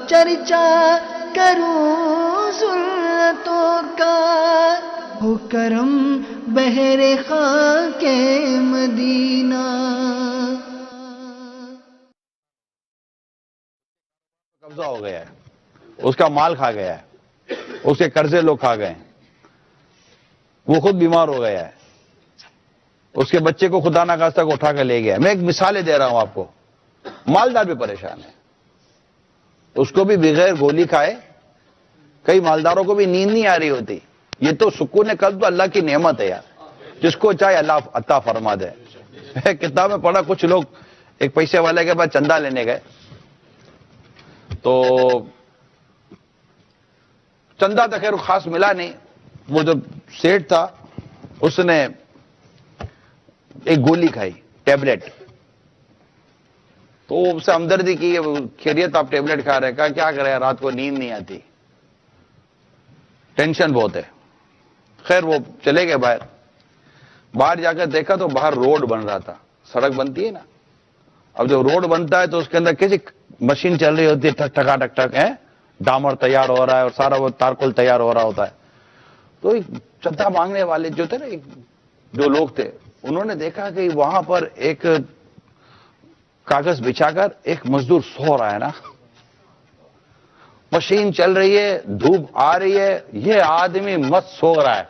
چرچا کروں سنتوں کا، ہو کرم بہر خاک مدینہ۔ قبضہ ہو گیا ہے، اس کا مال کھا گیا ہے، اس کے قرضے لوگ کھا گئے ہیں، وہ خود بیمار ہو گیا ہے، اس کے بچے کو خدا نخواستہ کو اٹھا کر لے گیا۔ میں ایک مثالیں دے رہا ہوں آپ کو۔ مالدار بھی پریشان ہے، اس کو بھی بغیر گولی کھائے، کئی مالداروں کو بھی نیند نہیں آ رہی ہوتی۔ یہ تو سکون قلب تو اللہ کی نعمت ہے یار، جس کو چاہے اللہ عطا فرما دے۔ کتاب میں پڑھا کچھ لوگ ایک پیسے والے کے پاس چندہ لینے گئے، تو چندہ تو خیر خاص ملا نہیں۔ وہ جو سیٹ تھا اس نے ایک گولی کھائی، ٹیبلٹ، تو اس سے ہمدردی کی، خیریت آپ ٹیبلٹ کھا رہے، کہا کیا کرے رات کو نیند نہیں آتی، ٹینشن بہت ہے۔ خیر وہ چلے گئے باہر جا کر دیکھا تو باہر روڈ بن رہا تھا، سڑک بنتی ہے نا، اب جو روڈ بنتا ہے تو اس کے اندر کسی مشین چل رہی ہوتی ہے، ٹک ٹکا ٹک ٹک ہے، ڈامر تیار ہو رہا ہے اور سارا وہ تارکول تیار ہو رہا ہوتا ہے۔ تو چندہ مانگنے والے جو تھے نا، جو لوگ تھے، انہوں نے دیکھا کہ وہاں پر ایک کاغذ بچھا کر ایک مزدور سو رہا ہے نا، مشین چل رہی ہے، دھوپ آ رہی ہے، یہ آدمی مت سو رہا ہے۔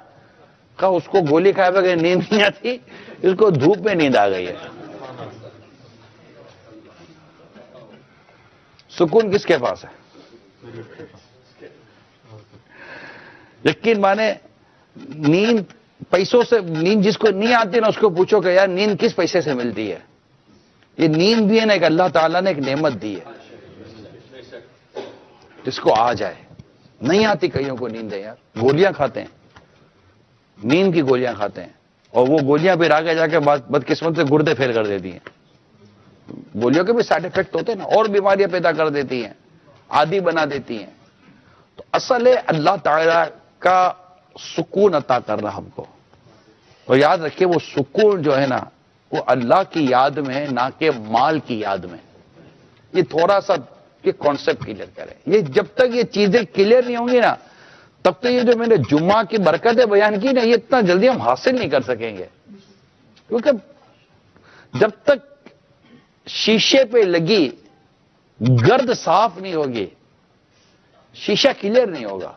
کہا اس کو گولی کھائے بغیر نیند نہیں آتی، اس کو دھوپ میں نیند آ گئی ہے۔ سکون کس کے پاس ہے؟ یقین مانے نیند پیسوں سے، نیند جس کو نہیں آتی نا اس کو پوچھو کہ یار نیند کس پیسے سے ملتی ہے؟ یہ نیند بھی ہے نا، ایک اللہ تعالیٰ نے ایک نعمت دی ہے، جس کو آ جائے۔ نہیں آتی کئیوں کو نیند ہے یار، گولیاں کھاتے ہیں، نیند کی گولیاں کھاتے ہیں، اور وہ گولیاں پھر آگے جا کے بدقسمت سے گردے پھیل کر دیتی ہیں۔ گولیوں کے بھی سائیڈ افیکٹ ہوتے ہیں نا، اور بیماریاں پیدا کر دیتی ہیں، عادی بنا دیتی ہیں۔ تو اصل ہے اللہ تعالیٰ کا سکون عطا کرنا ہم کو، اور یاد رکھیے وہ سکون جو ہے نا وہ اللہ کی یاد میں ہے، نہ کہ مال کی یاد میں۔ یہ تھوڑا سا یہ کانسیپٹ کلیئر کریں، یہ جب تک یہ چیزیں کلیئر نہیں ہوں گی نا تب تک یہ جو میں نے جمعہ کی برکتیں بیان کی نا یہ اتنا جلدی ہم حاصل نہیں کر سکیں گے، کیونکہ جب تک شیشے پہ لگی گرد صاف نہیں ہوگی، شیشہ کلیئر نہیں ہوگا،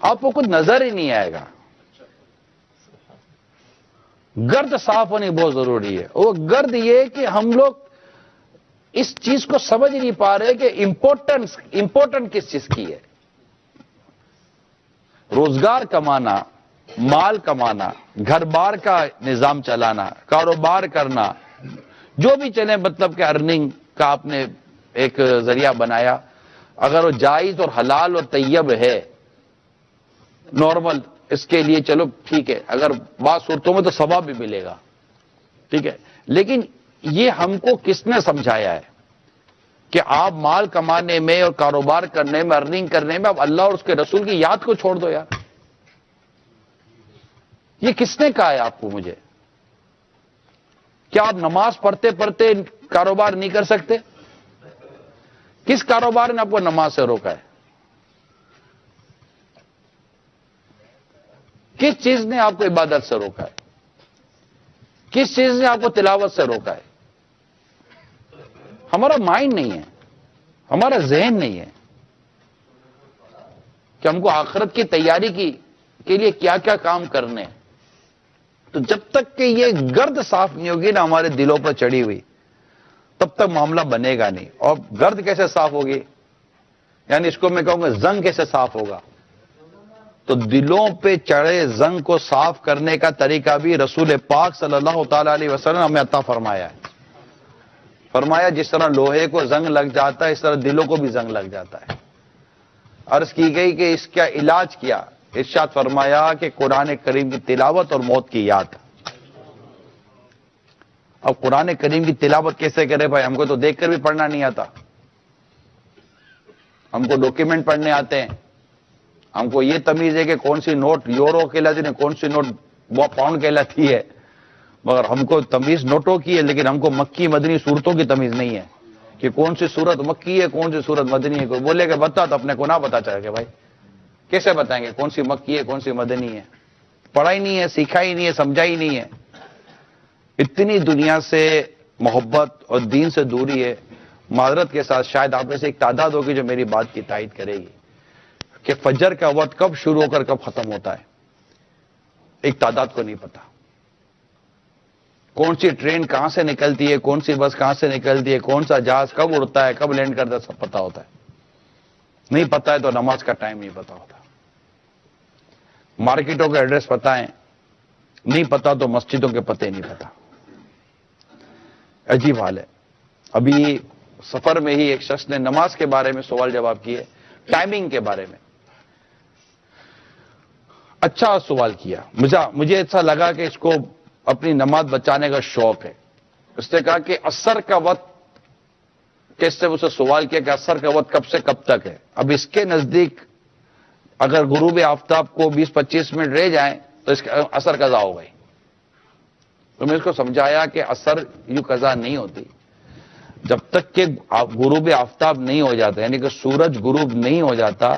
آپ کو کچھ نظر ہی نہیں آئے گا۔ گرد صاف ہونی بہت ضروری ہے۔ وہ گرد یہ کہ ہم لوگ اس چیز کو سمجھ نہیں پا رہے کہ امپورٹنٹ کس چیز کی ہے۔ روزگار کمانا، مال کمانا، گھر بار کا نظام چلانا، کاروبار کرنا، جو بھی چلے، مطلب کہ ارننگ کا آپ نے ایک ذریعہ بنایا، اگر وہ جائز اور حلال اور طیب ہے، نارمل، اس کے لیے چلو ٹھیک ہے، اگر بعض صورتوں میں تو ثواب بھی ملے گا، ٹھیک ہے۔ لیکن یہ ہم کو کس نے سمجھایا ہے کہ آپ مال کمانے میں اور کاروبار کرنے میں، ارننگ کرنے میں، اب اللہ اور اس کے رسول کی یاد کو چھوڑ دو یار؟ یہ کس نے کہا ہے آپ کو؟ مجھے کیا آپ نماز پڑھتے پڑھتے کاروبار نہیں کر سکتے؟ کس کاروبار نے آپ کو نماز سے روکا ہے؟ کس چیز نے آپ کو عبادت سے روکا ہے؟ کس چیز نے آپ کو تلاوت سے روکا ہے؟ ہمارا مائنڈ نہیں ہے، ہمارا ذہن نہیں ہے کہ ہم کو آخرت کی تیاری کے لیے کیا کیا کام کرنے ہیں۔ تو جب تک کہ یہ گرد صاف نہیں ہوگی نا ہمارے دلوں پر چڑھی ہوئی، تب تک معاملہ بنے گا نہیں۔ اور گرد کیسے صاف ہوگی؟ یعنی اس کو میں کہوں گا زنگ کیسے صاف ہوگا؟ تو دلوں پہ چڑھے زنگ کو صاف کرنے کا طریقہ بھی رسول پاک صلی اللہ تعالی علیہ وسلم ہمیں عطا فرمایا ہے۔ فرمایا جس طرح لوہے کو زنگ لگ جاتا ہے اس طرح دلوں کو بھی زنگ لگ جاتا ہے۔ عرض کی گئی کہ اس کا علاج کیا؟ ارشاد فرمایا کہ قرآن کریم کی تلاوت اور موت کی یاد۔ اب قرآن کریم کی تلاوت کیسے کرے بھائی؟ ہم کو تو دیکھ کر بھی پڑھنا نہیں آتا، ہم کو ڈاکیومنٹ پڑھنے آتے ہیں، ہم کو یہ تمیز ہے کہ کون سی نوٹ یورو کہلاتی ہے، کون سی نوٹ پاؤنڈ کہلاتی ہے، مگر ہم کو تمیز نوٹوں کی ہے، لیکن ہم کو مکی مدنی صورتوں کی تمیز نہیں ہے۔ کہ کون سی سورت مکی ہے کون سی سورت مدنی ہے. کوئی بولے کہ بتا تو اپنے کو نہ پتا چلے کہ بھائی کیسے بتائیں گے کون سی مکی ہے کون سی مدنی ہے؟ پڑھا ہی نہیں ہے, سیکھا ہی نہیں ہے, سمجھا ہی نہیں ہے. اتنی دنیا سے محبت اور دین سے دوری ہے. معذرت کے ساتھ شاید آپ میں سے ایک تعداد ہوگی جو میری بات کی تائید کرے گی کہ فجر کا وقت کب شروع ہو کر کب ختم ہوتا ہے ایک تعداد کو نہیں پتا. کون سی ٹرین کہاں سے نکلتی ہے, کون سی بس کہاں سے نکلتی ہے, کون سا جہاز کب اڑتا ہے, کب لینڈ کرتا ہے, سب پتا ہوتا ہے. نہیں پتا ہے تو نماز کا ٹائم نہیں پتا ہوتا. مارکیٹوں کے ایڈریس پتا ہے, نہیں پتا تو مسجدوں کے پتے نہیں پتا. عجیب حال ہے. ابھی سفر میں ہی ایک شخص نے نماز کے بارے میں سوال جواب کیے, ٹائمنگ کے بارے میں. اچھا سوال کیا, مجھے ایسا لگا کہ اس کو اپنی نماز بچانے کا شوق ہے. اس نے کہا کہ عصر کا وقت کیسے اسے سوال کیا کہ عصر کا وقت کب سے کب تک ہے. اب اس کے نزدیک اگر غروب آفتاب کو 20-25 منٹ رہ جائیں تو اس کا عصر قضا ہو گئی. تو میں اس کو سمجھایا کہ عصر یوں قضا نہیں ہوتی جب تک کہ غروب آفتاب نہیں ہو جاتا, یعنی کہ سورج غروب نہیں ہو جاتا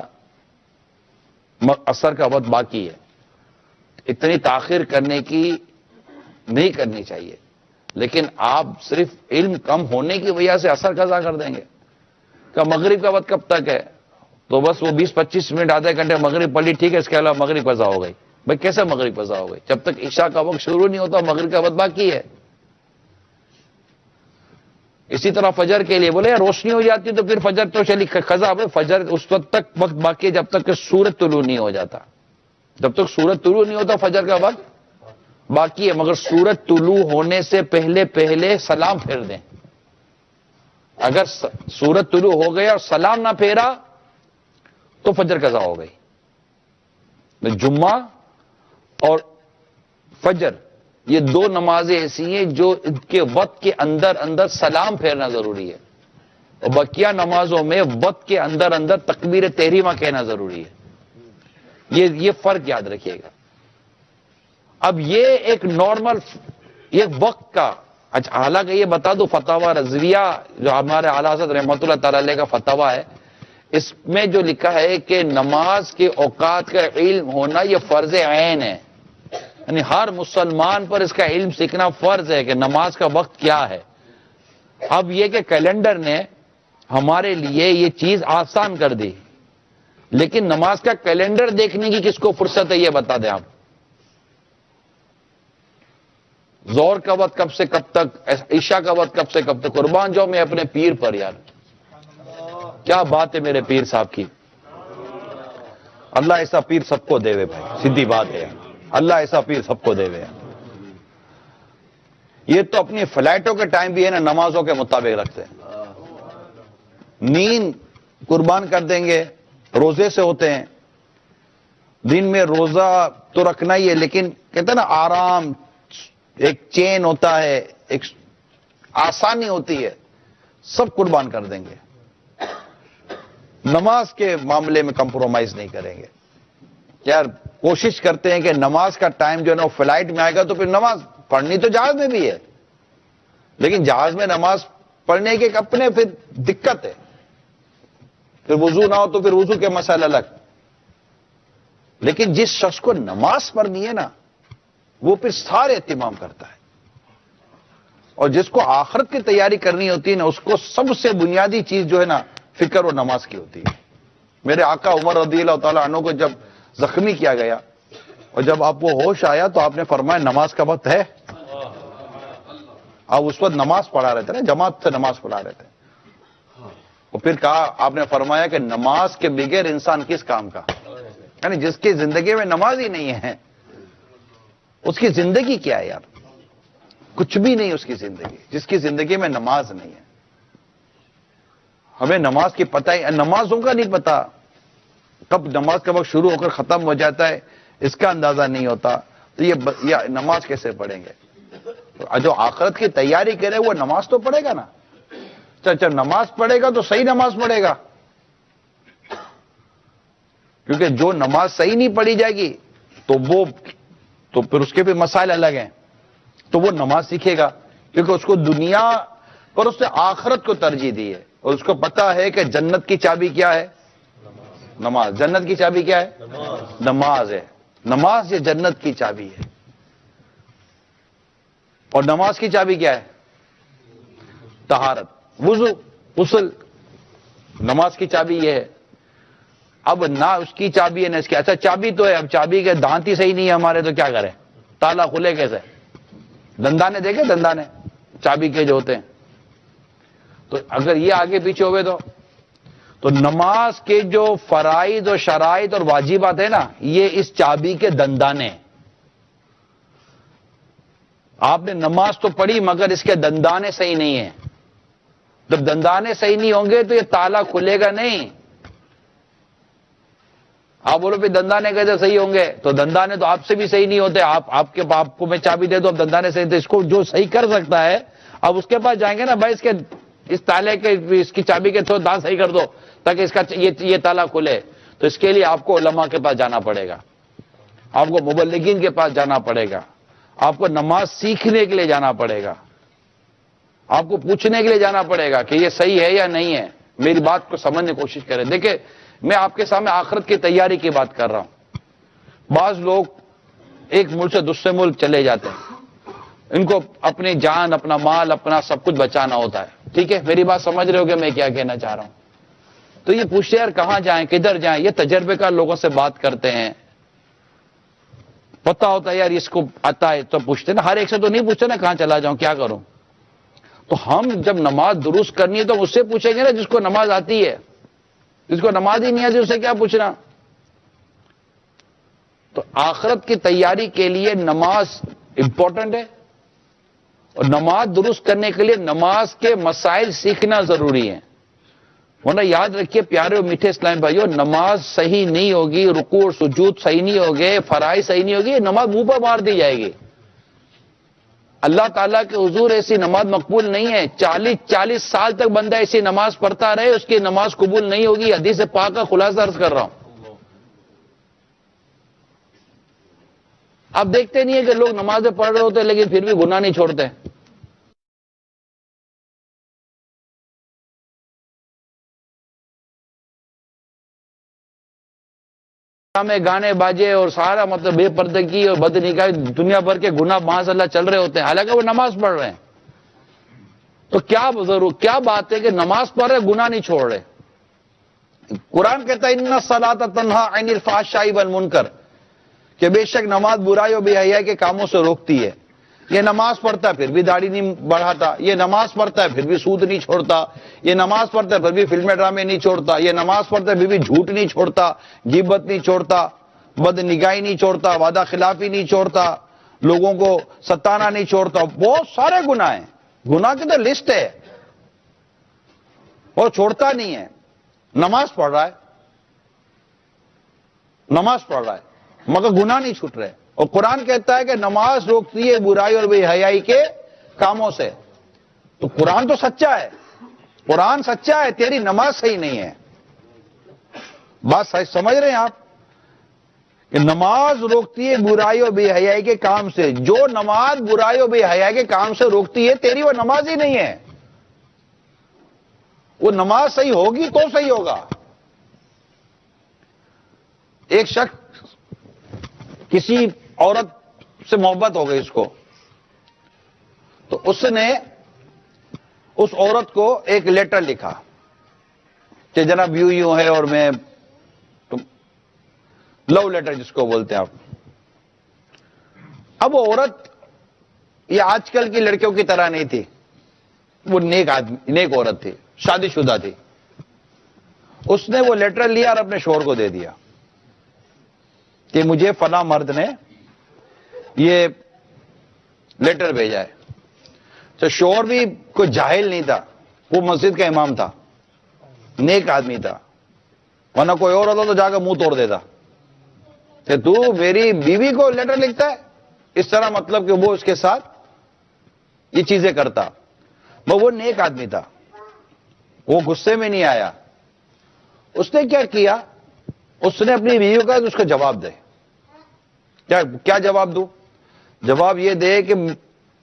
عصر کا وقت باقی ہے. اتنی تاخیر کرنے کی نہیں کرنی چاہیے, لیکن آپ صرف علم کم ہونے کی وجہ سے عصر قضا کر دیں گے. کہ مغرب کا وقت کب تک ہے تو بس وہ 20-25 منٹ آدھے گھنٹے مغرب پڑھی, ٹھیک ہے, اس کے علاوہ مغرب قضا ہو گئی. بھائی کیسے مغرب قضا ہو گئی؟ جب تک عشاء کا وقت شروع نہیں ہوتا مغرب کا وقت باقی ہے. اسی طرح فجر کے لیے بولے روشنی ہو جاتی تو پھر فجر تو چلی قضا. فجر اس وقت تک وقت باقی ہے جب تک کہ سورج طلوع نہیں ہو جاتا. جب تک سورج طلوع نہیں ہوتا فجر کا وقت باقی ہے, مگر سورج طلوع ہونے سے پہلے سلام پھیر دیں. اگر سورج طلوع ہو گیا اور سلام نہ پھیرا تو فجر قضا ہو گئی. جمعہ اور فجر یہ دو نمازیں ایسی ہیں جو ان کے وقت کے اندر سلام پھیرنا ضروری ہے, اور بقیہ نمازوں میں وقت کے اندر تکبیر تحریمہ کہنا ضروری ہے. یہ فرق یاد رکھیے گا. اب یہ ایک نارمل یہ وقت کا, اچھا حالانکہ یہ بتا دو فتاوی رضویہ جو ہمارے اعلیٰ حضرت رحمۃ اللہ تعالی علیہ کا فتاوی ہے, اس میں جو لکھا ہے کہ نماز کے اوقات کا علم ہونا یہ فرض عین ہے. یعنی ہر مسلمان پر اس کا علم سیکھنا فرض ہے کہ نماز کا وقت کیا ہے. اب یہ کہ کیلنڈر نے ہمارے لیے یہ چیز آسان کر دی, لیکن نماز کا کیلنڈر دیکھنے کی کس کو فرصت ہے یہ بتا دیں آپ. ظہر کا وقت کب سے کب تک, عشاء کا وقت کب سے کب تک. قربان جاؤ میں اپنے پیر پر یار, کیا بات ہے میرے پیر صاحب کی. اللہ ایسا پیر سب کو دے وے بھائی, سیدھی بات ہے. اللہ ایسا پیر سب کو دے وے. یہ تو اپنی فلائٹوں کے ٹائم بھی ہے نا نمازوں کے مطابق رکھتے ہیں. نیند قربان کر دیں گے, روزے سے ہوتے ہیں. دن میں روزہ تو رکھنا ہی ہے, لیکن کہتے ہیں نا آرام, ایک چین ہوتا ہے, ایک آسانی ہوتی ہے, سب قربان کر دیں گے. نماز کے معاملے میں کمپرومائز نہیں کریں گے. یار کوشش کرتے ہیں کہ نماز کا ٹائم جو ہے نا فلائٹ میں آئے گا تو پھر نماز پڑھنی تو جہاز میں بھی ہے, لیکن جہاز میں نماز پڑھنے کے اپنے پھر دقت ہے. پھر وضو نہ ہو تو پھر وضو کے مسائل الگ. لیکن جس شخص کو نماز پڑھنی ہے نا وہ پھر سارے اہتمام کرتا ہے, اور جس کو آخرت کی تیاری کرنی ہوتی ہے نا اس کو سب سے بنیادی چیز جو ہے نا فکر و نماز کی ہوتی ہے. میرے آقا عمر رضی اللہ تعالیٰ عنہ کو جب زخمی کیا گیا اور جب آپ کو ہوش آیا تو آپ نے فرمایا نماز کا وقت ہے. آپ اس وقت نماز پڑھا رہے تھے نا, جماعت سے نماز پڑھا رہے تھے. اور پھر کہا, آپ نے فرمایا کہ نماز کے بغیر انسان کس کام کا, یعنی جس کی زندگی میں نماز ہی نہیں ہے اس کی زندگی کیا ہے یار, کچھ بھی نہیں اس کی زندگی, جس کی زندگی میں نماز نہیں ہے. ہمیں نماز کی پتہ ہی, نمازوں کا نہیں پتا, کب نماز کا وقت شروع ہو کر ختم ہو جاتا ہے اس کا اندازہ نہیں ہوتا. تو یہ نماز کیسے پڑھیں گے؟ جو آخرت کی تیاری کرے وہ نماز تو پڑھے گا نا. جب نماز پڑھے گا تو صحیح نماز پڑھے گا, کیونکہ جو نماز صحیح نہیں پڑھی جائے گی تو پھر اس کے بھی مسائل الگ ہیں. تو وہ نماز سیکھے گا, کیونکہ اس کو دنیا پر اس نے آخرت کو ترجیح دی ہے، اور اس کو پتا ہے کہ جنت کی چابی کیا ہے؟ نماز۔ جنت کی چابی کیا ہے؟ نماز ہے۔ نماز یہ جنت کی چابی ہے۔ اور نماز کی چابی کیا ہے؟ طہارت، وضو، غسل۔ نماز کی چابی یہ ہے۔ اب نہ اس کی چابی ہے نہ اس کی، اچھا چابی تو ہے، اب چابی کے دانت ہی صحیح نہیں ہے ہمارے، تو کیا کریں؟ تالا کھلے کیسے؟ دندانے دیکھے؟ دندانے چابی کے جو ہوتے ہیں، تو اگر یہ آگے پیچھے ہوئے تو نماز کے جو فرائض اور شرائط اور واجبات ہیں نا، یہ اس چابی کے دندانے ہیں۔ آپ نے نماز تو پڑھی مگر اس کے دندانے صحیح نہیں ہیں۔ جب دندانے صحیح نہیں ہوں گے تو یہ تالا کھلے گا نہیں۔ آپ بولو پھر دندانے کیسے صحیح ہوں گے؟ تو دندانے تو آپ سے بھی صحیح نہیں ہوتے۔ آپ کو میں چابی دے دو، اب دندانے صحیح، تو اس کو جو صحیح کر سکتا ہے، اب اس کے پاس جائیں گے نا، بھائی اس تالے کے، اس کی چابی کے تھوڑا دانت صحیح کر دو تاکہ اس کا یہ تالا کھلے۔ تو اس کے لیے آپ کو علماء کے پاس جانا پڑے گا، آپ کو مبلغین کے پاس جانا پڑے گا، آپ کو نماز سیکھنے کے لیے جانا پڑے گا، آپ کو پوچھنے کے لیے جانا پڑے گا کہ یہ صحیح ہے یا نہیں ہے۔ میری بات کو سمجھنے کی کوشش کریں۔ دیکھیں، میں آپ کے سامنے آخرت کی تیاری کی بات کر رہا ہوں۔ بعض لوگ ایک ملک سے دوسرے ملک چلے جاتے ہیں، ان کو اپنی جان، اپنا مال، اپنا سب کچھ بچانا ہوتا ہے، ٹھیک ہے؟ میری بات سمجھ رہے ہو کہ میں کیا کہنا چاہ رہا ہوں؟ تو یہ پوچھتے ہیں یار کہاں جائیں، کدھر جائیں؟ یہ تجربے کار لوگوں سے بات کرتے ہیں، پتہ ہوتا ہے یار اس کو آتا ہے تو پوچھتے نا، ہر ایک سے تو نہیں پوچھتے نا کہاں چلا جاؤں، کیا کروں؟ تو ہم جب نماز درست کرنی ہے تو اس سے پوچھیں گے نا جس کو نماز آتی ہے۔ جس کو نماز ہی نہیں آتی اسے کیا پوچھنا؟ تو آخرت کی تیاری کے لیے نماز امپورٹنٹ ہے، اور نماز درست کرنے کے لیے نماز کے مسائل سیکھنا ضروری ہے۔ ورنہ یاد رکھیے پیارے اور میٹھے اسلام بھائیو، نماز صحیح نہیں ہوگی، رکوع اور سجود صحیح نہیں ہوگے، فرائض صحیح نہیں ہوگی، نماز منہ پر مار دی جائے گی۔ اللہ تعالیٰ کے حضور ایسی نماز مقبول نہیں ہے۔ 40 سال تک بندہ ایسی نماز پڑھتا رہے، اس کی نماز قبول نہیں ہوگی۔ حدیث پاک کا خلاصہ عرض کر رہا ہوں۔ آپ دیکھتے نہیں ہیں کہ لوگ نمازیں پڑھ رہے ہوتے لیکن پھر بھی گناہ نہیں چھوڑتے۔ میں گانے باجے اور سارا مطلب بے پردگی اور بد نگاہی، دنیا بھر کے گناہ معاذ اللہ چل رہے ہوتے ہیں، حالانکہ وہ نماز پڑھ رہے ہیں۔ تو کیا بات ہے کہ نماز پڑھ رہے گناہ نہیں چھوڑ رہے؟ قرآن کہتا ہے ان الصلاۃ تنہی عن الفحشاء والمنکر، کہ بے شک نماز برائی اور بے حیائی کے کاموں سے روکتی ہے۔ یہ نماز پڑھتا ہے پھر بھی داڑھی نہیں بڑھاتا، یہ نماز پڑھتا ہے پھر بھی سود نہیں چھوڑتا، یہ نماز پڑھتا ہے پھر بھی فلمیں ڈرامے نہیں چھوڑتا، یہ نماز پڑھتا ہے پھر بھی جھوٹ نہیں چھوڑتا، غیبت نہیں چھوڑتا، بد نگاہی نہیں چھوڑتا، وعدہ خلافی نہیں چھوڑتا، لوگوں کو ستانا نہیں چھوڑتا، بہت سارے گناہ ہیں، گناہ کی تو لسٹ ہے، اور چھوڑتا نہیں ہے۔ نماز پڑھ رہا ہے، نماز پڑھ رہا ہے مگر گناہ نہیں چھوٹ رہے۔ اور قرآن کہتا ہے کہ نماز روکتی ہے برائی اور بے حیائی کے کاموں سے۔ تو قرآن تو سچا ہے، قرآن سچا ہے، تیری نماز صحیح نہیں ہے۔ بات سمجھ رہے ہیں آپ کہ نماز روکتی ہے برائی اور بے حیائی کے کام سے۔ جو نماز برائی اور بے حیائی کے کام سے روکتی ہے، تیری وہ نماز ہی نہیں ہے۔ وہ نماز صحیح ہوگی تو صحیح ہوگا۔ ایک شخص کسی عورت سے محبت ہو گئی اس کو، تو اس نے اس عورت کو ایک لیٹر لکھا کہ جناب یوں ہے، اور میں لو لیٹر جس کو بولتے ہیں آپ۔ اب وہ عورت یہ آج کل کی لڑکیوں کی طرح نہیں تھی، وہ نیک عورت تھی، شادی شدہ تھی۔ اس نے وہ لیٹر لیا اور اپنے شوہر کو دے دیا کہ مجھے فلاں مرد نے یہ لیٹر بھیجا ہے۔ تو شوہر بھی کوئی جاہل نہیں تھا، وہ مسجد کا امام تھا، نیک آدمی تھا، ورنہ کوئی اور ہوتا تو جا کر منہ توڑ دیتا کہ تو میری بیوی کو لیٹر لکھتا ہے اس طرح، مطلب کہ وہ اس کے ساتھ یہ چیزیں کرتا۔ وہ نیک آدمی تھا، وہ غصے میں نہیں آیا۔ اس نے کیا کیا، اس نے اپنی بیوی کو کہا کہ اس کا جواب دے۔ کیا جواب دوں؟ جواب یہ دے کہ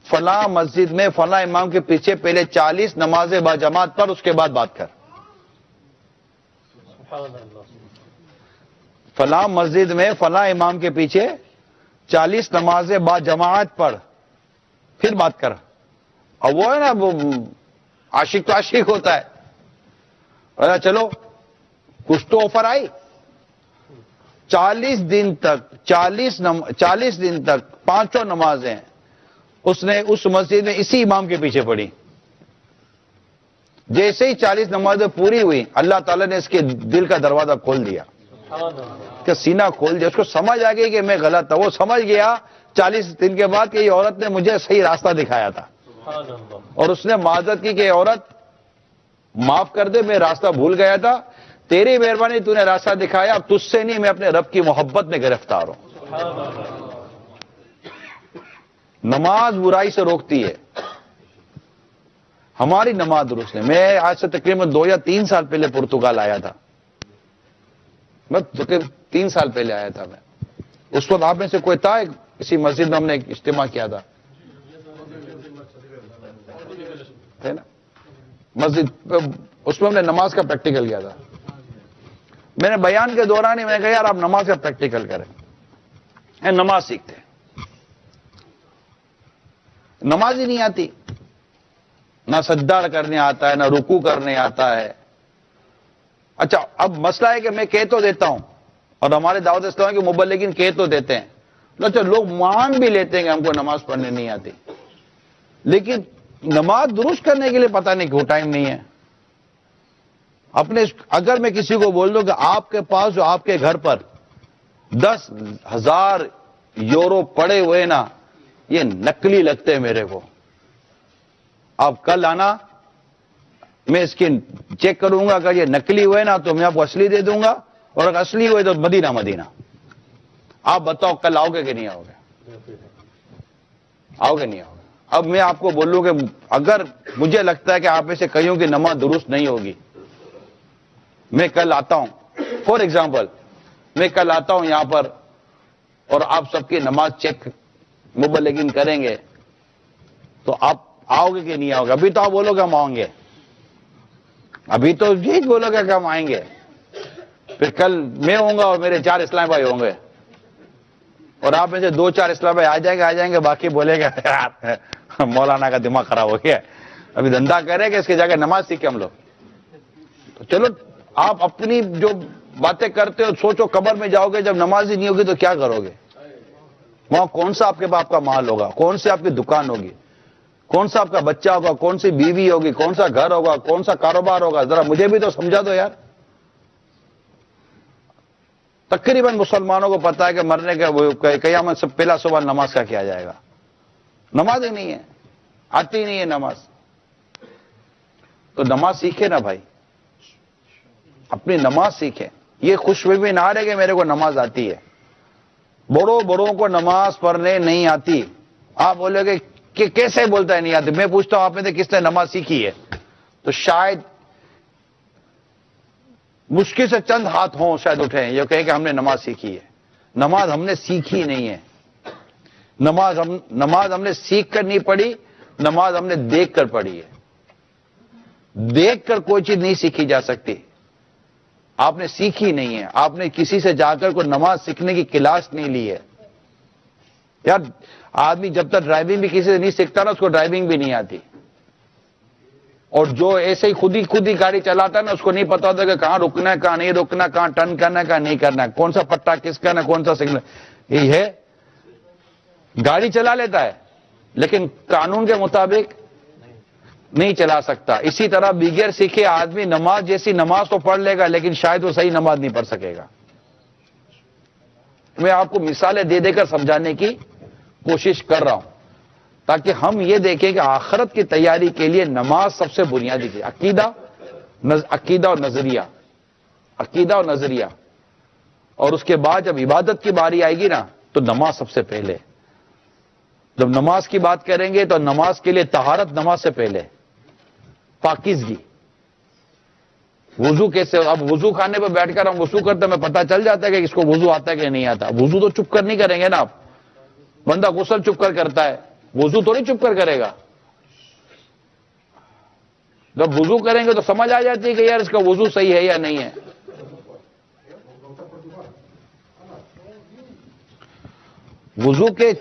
فلاں مسجد میں فلاں امام کے پیچھے پہلے 40 نمازیں با جماعت پڑھ، اس کے بعد بات کر. فلاں مسجد میں فلاں امام کے پیچھے 40 نمازیں با جماعت پڑھ، پھر بات کر. اور وہ ہے نا، وہ عاشق تو عاشق ہوتا ہے. اچھا چلو کچھ تو آفر آئی. 40 دن تک 5 نمازیں اس نے اس مسجد میں اسی امام کے پیچھے پڑھی. جیسے ہی 40 نمازیں پوری ہوئی، اللہ تعالیٰ نے اس کے دل کا دروازہ کھول دیا، کہ سینہ کھول دیا. اس کو سمجھ آ گئی کہ میں غلط تھا. وہ سمجھ گیا 40 دن کے بعد کہ یہ عورت نے مجھے صحیح راستہ دکھایا تھا، اور اس نے معذرت کی کہ عورت معاف کر دے، میں راستہ بھول گیا تھا، تیری مہربانی تو نے راستہ دکھایا، اب تجھ سے نہیں، میں اپنے رب کی محبت میں گرفتار ہوں. نماز برائی سے روکتی ہے. ہماری نماز درست ہے. میں آج سے تقریباً 2 یا 3 سال پہلے پرتگال آیا تھا. میں 3 سال پہلے آیا تھا. میں اس وقت آپ میں سے کوئی تھا؟ کسی مسجد میں ہم نے ایک اجتماع کیا تھا نا مسجد، اس میں ہم نے نماز کا پریکٹیکل کیا تھا. میں نے بیان کے دوران ہی میں نے کہا یار آپ نماز کا پریکٹیکل کریں. نماز سیکھتے ہیں، نماز ہی نہیں آتی، نہ سجدہ کرنے آتا ہے، نہ رکوع کرنے آتا ہے. اچھا اب مسئلہ ہے کہ میں کہہ تو دیتا ہوں، اور ہمارے دعوت اسلام کے مبلغین کہہ تو دیتے ہیں، اچھا لوگ مان بھی لیتے ہیں کہ ہم کو نماز پڑھنے نہیں آتی، لیکن نماز درست کرنے کے لیے پتہ نہیں کیوں ٹائم نہیں ہے. اگر میں کسی کو بول دوں کہ آپ کے پاس جو آپ کے گھر پر 10,000 یورو پڑے ہوئے نا، یہ نقلی لگتے ہیں میرے کو، آپ کل آنا، میں اس کی چیک کروں گا، اگر یہ نقلی ہوئے نا تو میں آپ کو اصلی دے دوں گا، اور اگر اصلی ہوئے تو مدینہ مدینہ. آپ بتاؤ کل آؤ گے کہ نہیں آؤ گے؟ آؤ گے نہیں آؤ گے؟ اب میں آپ کو بولوں کہ اگر مجھے لگتا ہے کہ آپ میں سے کئیوں کی نماز درست نہیں ہوگی، میں کل آتا ہوں، فار ایگزامپل میں کل آتا ہوں یہاں پر، اور آپ سب کی نماز چیک مبلغین کریں گے، تو آپ آؤ گے کہ نہیں آؤ گے؟ ابھی تو آپ بولو گے ہم آؤں گے، ابھی تو یہی بولو گے کہ ہم آئیں گے. پھر کل میں ہوں گا اور میرے 4 اسلام بھائی ہوں گے، اور آپ میں سے 2-4 اسلام بھائی آ جائیں گے، باقی بولے گا یار مولانا کا دماغ خراب ہو گیا، ابھی دھندا کرے گا اس کے جا کے نماز سیکھے ہم لوگ. تو چلو آپ اپنی جو باتیں کرتے ہو سوچو، قبر میں جاؤ گے جب نماز ہی نہیں ہوگی تو کیا کرو گے؟ وہاں کون سا آپ کے باپ کا مال ہوگا، کون سی آپ کی دکان ہوگی، کون سا آپ کا بچہ ہوگا، کون سی بیوی ہوگی، کون سا گھر ہوگا، کون سا کاروبار ہوگا؟ ذرا مجھے بھی تو سمجھا دو یار. تقریباً مسلمانوں کو پتا ہے کہ مرنے کا قیامت سے پہلا سوال نماز کا کیا جائے گا. نماز ہی نہیں ہے، آتی ہی نہیں ہے نماز. تو نماز سیکھے نا بھائی، اپنی نماز سیکھیں. یہ خوش بھی نہ رہے کہ میرے کو نماز آتی ہے. بڑوں کو نماز پڑھنے نہیں آتی. آپ بولے گے کہ کیسے بولتا ہے نہیں آتی؟ میں پوچھتا ہوں آپ میں سے کس نے نماز سیکھی ہے؟ تو شاید مشکل سے چند ہاتھ ہوں شاید اٹھے ہیں یہ کہے کہ ہم نے نماز سیکھی ہے. نماز ہم نے سیکھی نہیں ہے. نماز ہم نے سیکھ کر نہیں پڑھی، نماز ہم نے دیکھ کر پڑھی ہے. دیکھ کر کوئی چیز نہیں سیکھی جا سکتی. آپ نے سیکھی نہیں ہے، آپ نے کسی سے جا کر کوئی نماز سیکھنے کی کلاس نہیں لی ہے. یار آدمی جب تک ڈرائیونگ بھی کسی سے نہیں سیکھتا نا، اس کو ڈرائیونگ بھی نہیں آتی. اور جو ایسے ہی خود ہی گاڑی چلاتا ہے نا، اس کو نہیں پتا ہوتا کہ کہاں رکنا ہے، کہاں نہیں رکنا، کہاں ٹرن کرنا ہے، کہاں نہیں کرنا ہے، کون سا پٹا کس کا ہے، کون سا سگنل. یہ ہے گاڑی چلا لیتا ہے لیکن قانون کے مطابق نہیں چلا سکتا. اسی طرح بغیر سیکھے آدمی نماز جیسی نماز تو پڑھ لے گا لیکن شاید وہ صحیح نماز نہیں پڑھ سکے گا. میں آپ کو مثالیں دے کر سمجھانے کی کوشش کر رہا ہوں تاکہ ہم یہ دیکھیں کہ آخرت کی تیاری کے لیے نماز سب سے بنیادی چیز. عقیدہ اور نظریہ. اور اس کے بعد جب عبادت کی باری آئے گی نا تو نماز سب سے پہلے. جب نماز کی بات کریں گے تو نماز کے لیے طہارت نماز سے پہلے، پاکیزگی. وضو کیسے؟ اب وضو خانے پہ بیٹھ کر ہم وضو کرتے ہیں، ہمیں پتہ چل جاتا ہے کہ اس کو وضو آتا ہے کہ نہیں آتا. وضو تو چپ کر نہیں کریں گے نا آپ. بندہ غسل چپ کر کرتا ہے، وضو تھوڑی چپ کر کرے گا. جب وضو کریں گے تو سمجھ آ جاتی ہے کہ یار اس کا وضو صحیح ہے یا نہیں ہے. وضو کے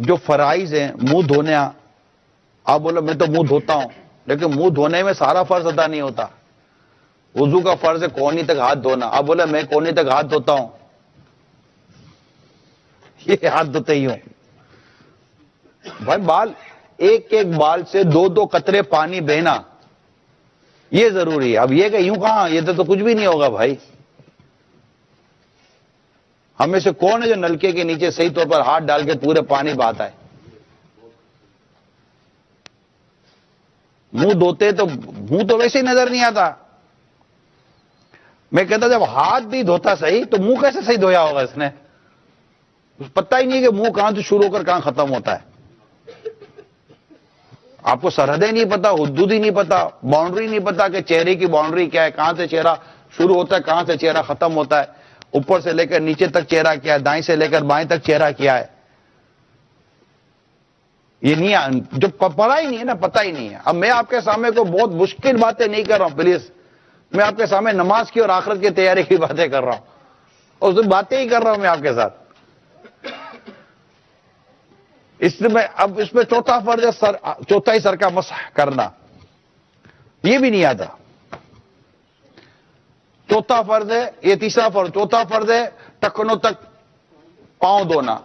جو فرائض ہیں, منہ دھونے, آپ بولو میں تو منہ دھوتا ہوں, لیکن منہ دھونے میں سارا فرض ادا نہیں ہوتا. وضو کا فرض ہے کونی تک ہاتھ دھونا. آپ بولے میں کونی تک ہاتھ دھوتا ہوں, یہ ہاتھ دھوتے ہی ہوں. بھائی بال, ایک ایک بال سے دو دو قطرے پانی بہنا یہ ضروری ہے. اب یہ کہ یوں کہاں, یہ تو کچھ بھی نہیں ہوگا بھائی. ہمیں سے کون ہے جو نلکے کے نیچے صحیح طور پر ہاتھ ڈال کے پورے پانی بہاتا ہے؟ منہ دھوتے تو منہ تو ویسے ہی نظر نہیں آتا. میں کہتا جب ہاتھ بھی دھوتا صحیح تو منہ کیسے صحیح دھویا ہوگا اس نے؟ پتہ ہی نہیں کہ منہ کہاں سے شروع ہو کر کہاں ختم ہوتا ہے. آپ کو سرحدیں نہیں پتا, حدود ہی نہیں پتا, باؤنڈری نہیں پتا کہ چہرے کی باؤنڈری کیا ہے, کہاں سے چہرہ شروع ہوتا ہے, کہاں سے چہرہ ختم ہوتا ہے, اوپر سے لے کر نیچے تک چہرہ کیا ہے, دائیں سے لے کر بائیں تک چہرہ کیا ہے. یہ نہیں, جو پڑھا ہی نہیں ہے نا, پتہ ہی نہیں ہے. اب میں آپ کے سامنے کو بہت مشکل باتیں نہیں کر رہا ہوں پلیز, میں آپ کے سامنے نماز کی اور آخرت کی تیاری کی باتیں کر رہا ہوں, اور اس باتیں ہی کر رہا ہوں میں آپ کے ساتھ. اس میں اب اس میں چوتھا فرض ہے چوتھائی سر کا مسح کرنا, یہ بھی نہیں آتا. چوتھا فرض ہے, یہ تیسرا فرض, چوتھا فرض ہے ٹخنوں تک پاؤں دھونا,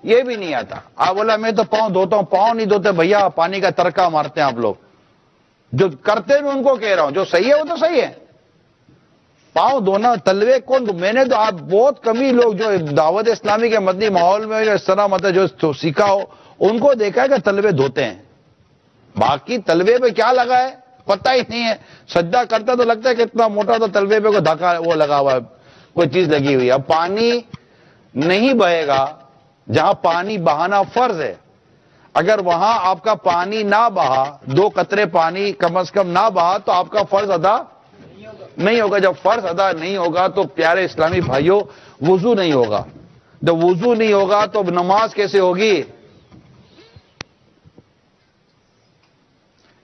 یہ بھی نہیں آتا. آپ بولا میں تو پاؤں دھوتا ہوں, پاؤں نہیں دھوتے بھیا, پانی کا ترکا مارتے ہیں آپ لوگ. جو کرتے میں ان کو کہہ رہا ہوں, جو صحیح ہے وہ تو صحیح ہے. پاؤں دھونا, تلوے کون, میں نے تو آپ بہت کم ہی لوگ جو دعوت اسلامی کے مدنی ماحول میں جو اس طرح مطلب جو سیکھا ہو ان کو دیکھا ہے کہ تلوے دھوتے ہیں. باقی تلوے پہ کیا لگا ہے پتہ ہی نہیں ہے. سجدہ کرتا تو لگتا ہے کہ اتنا موٹا تو تلوے پہ کوئی دھکا وہ لگا ہوا ہے, کوئی چیز لگی ہوئی ہے. اب پانی نہیں بہے گا جہاں پانی بہانا فرض ہے, اگر وہاں آپ کا پانی نہ بہا, دو قطرے پانی کم از کم نہ بہا, تو آپ کا فرض ادا نہیں ہوگا. جب فرض ادا نہیں ہوگا تو پیارے اسلامی بھائیوں وضو نہیں ہوگا. جب وضو نہیں ہوگا تو نماز کیسے ہوگی؟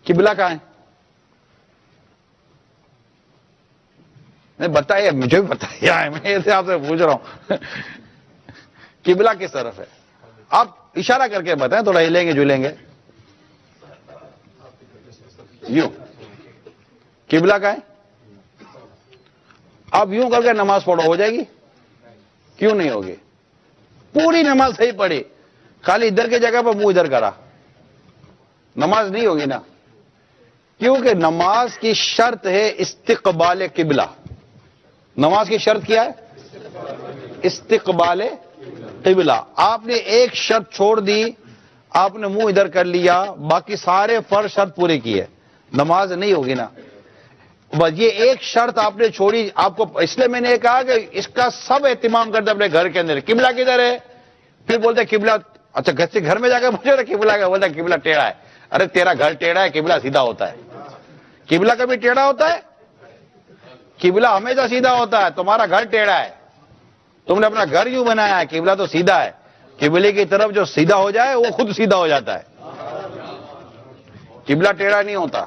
قبلہ کہاں ہے؟ نہیں بتائیے, مجھے بھی بتائیے, میں اسے آپ سے پوچھ رہا ہوں. قبلہ کس طرف ہے؟ آپ اشارہ کر کے بتائیں, تھوڑا ہلیں گے جلیں گے. یوں قبلہ کہاں ہے؟ آپ یوں کر کے نماز پڑھو, ہو جائے گی؟ کیوں نہیں ہوگی؟ پوری نماز صحیح پڑھی, خالی ادھر کی جگہ پر منہ ادھر کرا, نماز نہیں ہوگی نا. کیونکہ نماز کی شرط ہے استقبال قبلہ. نماز کی شرط کیا ہے؟ استقبال قبلہ. آپ نے ایک شرط چھوڑ دی, آپ نے منہ ادھر کر لیا, باقی سارے فرض شرط پورے کیے, نماز نہیں ہوگی نا. بس یہ ایک شرط آپ نے چھوڑی. آپ کو اس لیے میں نے کہا کہ اس کا سب اہتمام کرتے اپنے گھر کے اندر. قبلہ کدھر ہے؟ پھر بولتے قبلہ, اچھا گھر میں جا کے پوچھو قبلہ کا, بولتا قبلہ ٹیڑھا ہے. ارے تیرا گھر ٹیڑھا ہے, قبلہ سیدھا ہوتا ہے. قبلہ کبھی ٹیڑھا ہوتا ہے؟ قبلہ ہمیشہ سیدھا ہوتا ہے. تمہارا گھر ٹیڑھا ہے, تم نے اپنا گھر یوں بنایا ہے, قبلہ تو سیدھا ہے. قبلے کی طرف جو سیدھا ہو جائے وہ خود سیدھا ہو جاتا ہے. قبلہ ٹیڑھا نہیں ہوتا.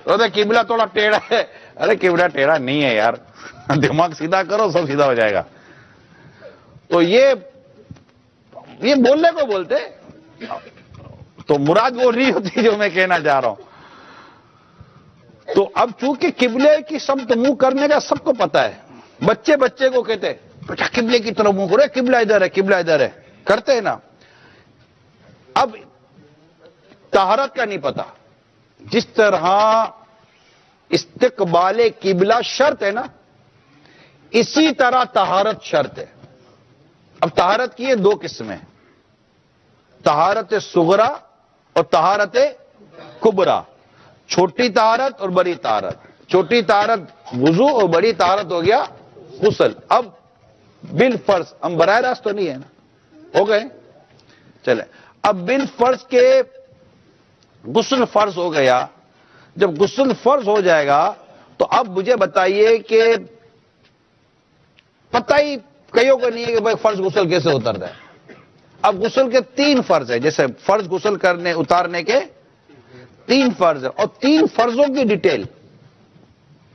قبلہ تھوڑا ٹیڑھا ہے, ارے قبلہ ٹیڑھا نہیں ہے یار, دماغ سیدھا کرو سب سیدھا ہو جائے گا. تو یہ بولنے کو بولتے تو مراد وہ نہیں ہوتی جو میں کہنا چاہ رہا ہوں. تو اب چونکہ قبلے کی سمت منہ کرنے کا سب کو پتا ہے, بچے کو کہتے بیٹا قبلے کی طرف منہ کرو, قبلہ ادھر ہے, قبلہ ادھر ہے, کرتے ہیں نا. اب طہارت کا نہیں پتا, جس طرح استقبال قبلہ شرط ہے نا, اسی طرح طہارت شرط ہے. اب طہارت کی دو قسمیں, طہارت صغرا اور طہارت کبرا. چھوٹی طہارت اور بڑی طہارت. چھوٹی طہارت وضو اور بڑی طہارت ہو گیا غسل. اب بالفرض, ہم براہ راست تو نہیں ہے نا, ہو گئے چلے. اب بالفرض کے غسل فرض ہو گیا. جب غسل فرض ہو جائے گا تو اب مجھے بتائیے کہ پتہ ہی کئیوں کو نہیں ہے کہ بھائی فرض غسل کیسے اترتا ہے. اب غسل کے 3 فرض ہیں، جیسے فرض غسل کرنے اتارنے کے 3 فرض ہیں، اور 3 فرضوں کی ڈیٹیل